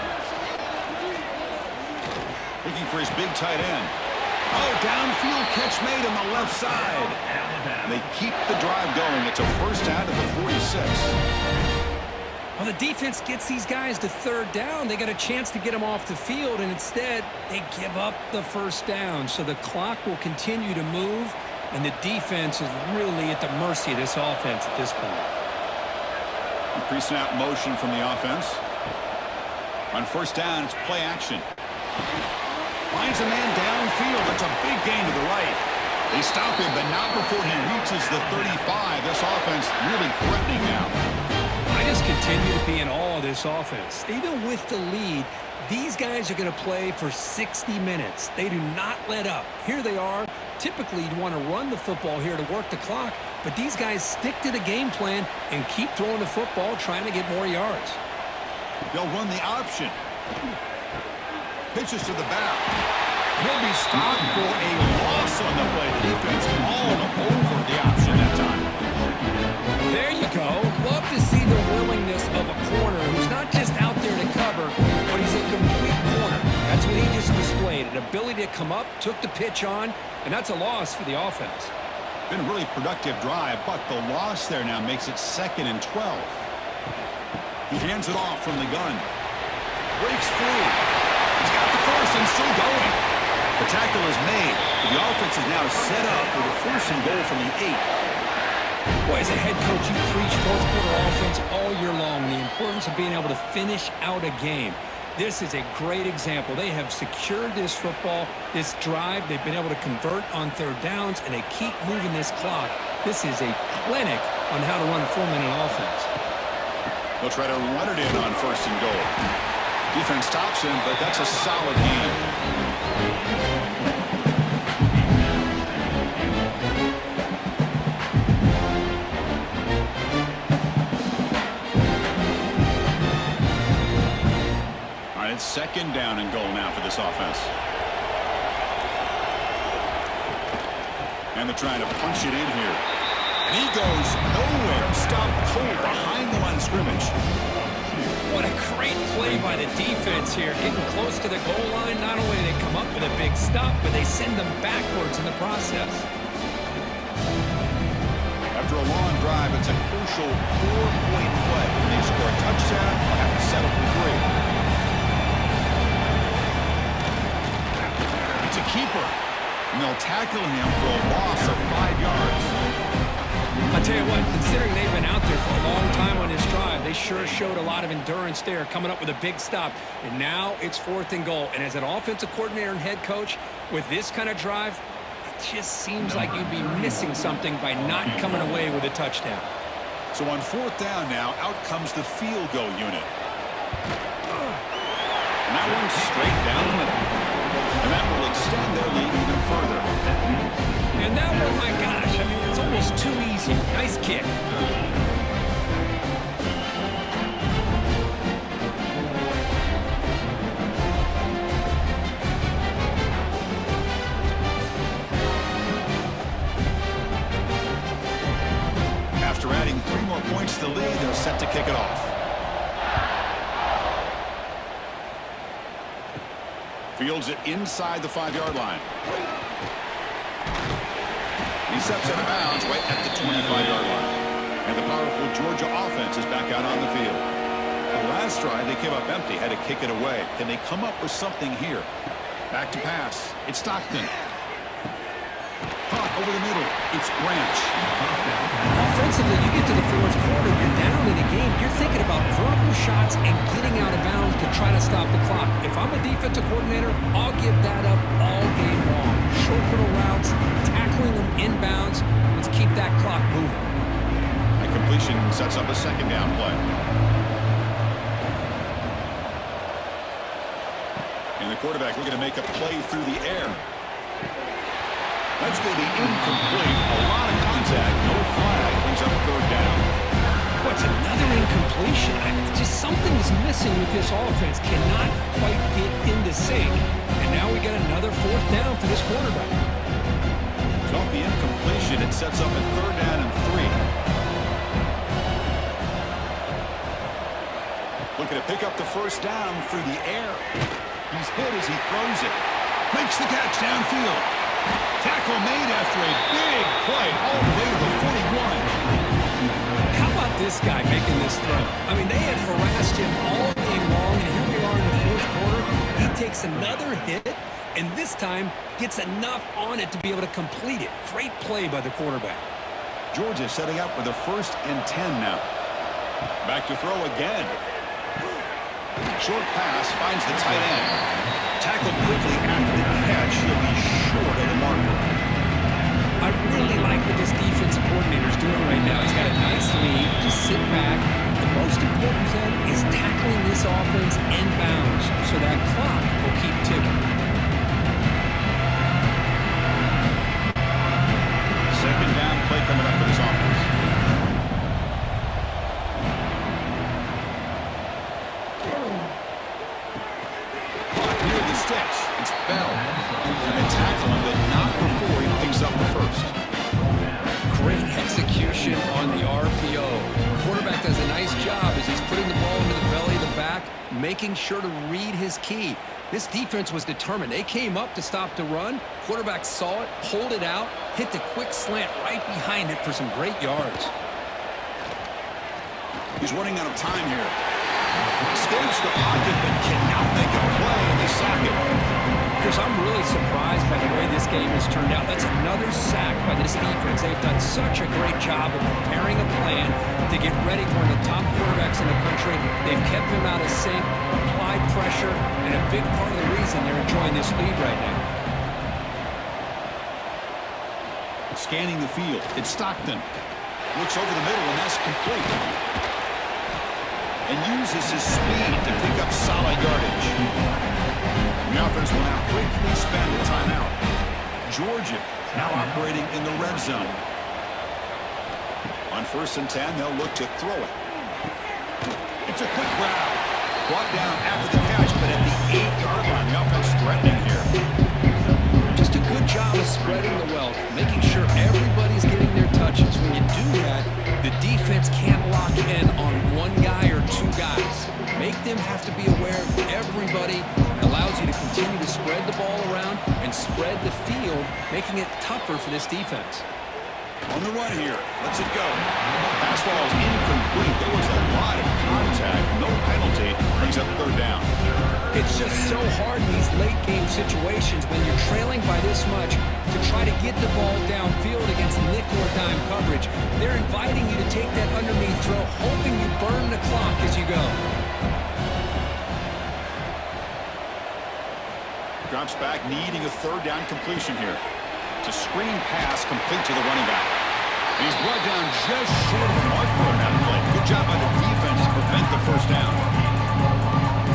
Speaker 1: Looking for his big tight end. Oh, downfield catch made on the left side. And they keep the drive going. It's a first down to the 46.
Speaker 2: Well, the defense gets these guys to third down. They got a chance to get them off the field, and instead they give up the first down. So the clock will continue to move, and the defense is really at the mercy of this offense at this point.
Speaker 1: Pre-snap motion from the offense. On first down, it's play action. Finds a man downfield. That's a big gain to the right. They stop him, but not before he reaches the 35. This offense really threatening now.
Speaker 2: I just continue to be in awe of this offense. Even with the lead, these guys are going to play for 60 minutes. They do not let up. Here they are. Typically, you'd want to run the football here to work the clock, but these guys stick to the game plan and keep throwing the football, trying to get more yards.
Speaker 1: They'll run the option. Pitches to the back. He'll be stopped for a loss on the play. The defense all over the option that time.
Speaker 2: There you go. Love to see the willingness of a corner who's not just out there to cover, but he's a complete corner. That's what he just displayed, an ability to come up, took the pitch on, and that's a loss for the offense.
Speaker 1: Been a really productive drive, but the loss there now makes it 2nd and 12. He hands it off from the gun. Breaks free. He's got the first and still going. The tackle is made. The offense is now set up with a 1st and goal from the 8.
Speaker 2: Boy, as a head coach, you preach fourth quarter offense all year long, the importance of being able to finish out a game. This is a great example. They have secured this football, this drive. They've been able to convert on third downs, and they keep moving this clock. This is a clinic on how to run a 4-minute offense.
Speaker 1: They'll try to run it in on 1st and goal. Defense stops him, but that's a solid game. It's 2nd down and goal now for this offense. And they're trying to punch it in here. And he goes nowhere. Stopped cold behind the line of scrimmage.
Speaker 2: What a great play by the defense here. Getting close to the goal line, not only do they come up with a big stop, but they send them backwards in the process.
Speaker 1: After a long drive, it's a crucial 4-point play. If they score a touchdown, they'll have to settle for 3. Keeper, and they'll tackle him for a loss of 5 yards.
Speaker 2: I tell you what, considering they've been out there for a long time on this drive, they sure showed a lot of endurance there, coming up with a big stop. And now it's 4th and goal. And as an offensive coordinator and head coach, with this kind of drive, it just seems like you'd be missing something by not coming away with a touchdown.
Speaker 1: So on 4th down now, out comes the field goal unit. And that one's straight down the middle. And that will extend their lead even further.
Speaker 2: And that one, my gosh, I mean, it's almost too easy. Nice kick.
Speaker 1: After adding 3 more points to the lead, they're set to kick it off. Fields it inside the 5-yard line. He steps out of bounds right at the 25-yard line. And the powerful Georgia offense is back out on the field. The last drive, they came up empty, had to kick it away. Can they come up with something here? Back to pass. It's Stockton. Caught over the middle. It's Branch.
Speaker 2: Offensively, you get to the 4th quarter, you're down in the game. You're thinking about vertical shots and getting out of bounds to try to stop the clock. If I'm a defensive coordinator, I'll give that up all game long. Short little routes, tackling them inbounds. Let's keep that clock moving.
Speaker 1: And completion sets up a second down play. And the quarterback looking to make a play through the air. That's going to be incomplete. A lot of contact. No flag. Brings up third down.
Speaker 2: What's another incompletion? Just something is missing with this offense. Cannot quite get into sync. And now we got another fourth down for this quarterback.
Speaker 1: So off the incompletion, it sets up a third down and 3. Looking to pick up the first down through the air. He's hit as he throws it. Makes the catch downfield. Tackle made after a big play all the way to the 41.
Speaker 2: How about this guy making this throw? I mean, they have harassed him all game long, and here we are in the fourth quarter. He takes another hit, and this time gets enough on it to be able to complete it. Great play by the quarterback.
Speaker 1: Georgia setting up with a 1st and 10 now. Back to throw again. Short pass finds the tight end. Tackled quickly after the catch. He'll be short of the marker.
Speaker 2: I really like what this defensive coordinator is doing right now. He's got a nice lead. Just sit back. The most important thing is tackling this offense inbounds so that clock will keep ticking.
Speaker 1: Second down play coming up for this offense. Sticks. It's Bell. And they tackle him, but not before he picks up the first.
Speaker 3: Great execution on the RPO. The quarterback does a nice job as he's putting the ball into the belly of the back, making sure to read his key. This defense was determined. They came up to stop the run. Quarterback saw it, pulled it out, hit the quick slant right behind it for some great yards.
Speaker 1: He's running out of time here. Escapes the pocket, but cannot make a play, and they sack him.
Speaker 2: Chris, I'm really surprised by the way this game has turned out. That's another sack by this defense. They've done such a great job of preparing a plan to get ready for one of the top quarterbacks in the country. They've kept him out of sync, applied pressure, and a big part of the reason they're enjoying this lead right now.
Speaker 1: Scanning the field, it's Stockton. Looks over the middle, and that's complete. And uses his speed to pick up solid yardage. The offense will now quickly spend a timeout. Georgia now operating in the red zone. On 1st and 10, they'll look to throw it. It's a quick route. Brought down after the catch, but at the 8-yard line, the offense threatening here.
Speaker 3: Just a good job of spreading the wealth, making sure everybody's getting their touches. When you do that, the defense can't lock in on one guy or two guys. Make them have to be aware of everybody. It allows you to continue to spread the ball around and spread the field, making it tougher for this defense.
Speaker 1: On the run here, lets it go. Pass ball is incomplete. There was a lot of contact. No penalty. Brings up third down.
Speaker 2: It's just so hard in these late-game situations when you're trailing by this much to try to get the ball downfield against nickel or dime coverage. They're inviting you to take that underneath throw, hoping you burn the clock as you go.
Speaker 1: Drops back, needing a third down completion here. It's a screen pass complete to the running back. He's brought down just short of the marker on that play. Good job by the defense to prevent the first down.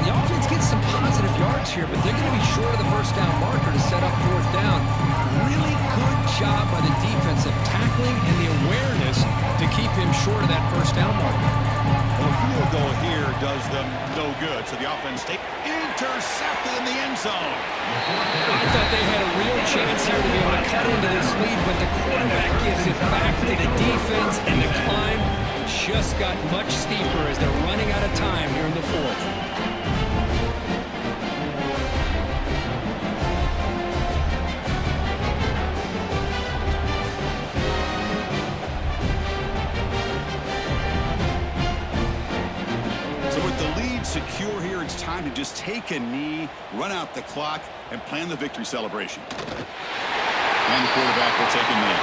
Speaker 3: The offense gets some positive yards here, but they're going to be short of the first down marker to set up fourth down. Really good job by the defense of tackling and the awareness to keep him short of that first down marker.
Speaker 1: Well, a field goal here does them no good, so the offense intercepted in the end zone.
Speaker 2: I thought they had a real chance here to be able to cut into this lead, but the quarterback gives it back to the defense, and the climb just got much steeper as they're running out of time here in the fourth.
Speaker 1: Secure here, it's time to just take a knee, run out the clock, and plan the victory celebration. And the quarterback will take a knee.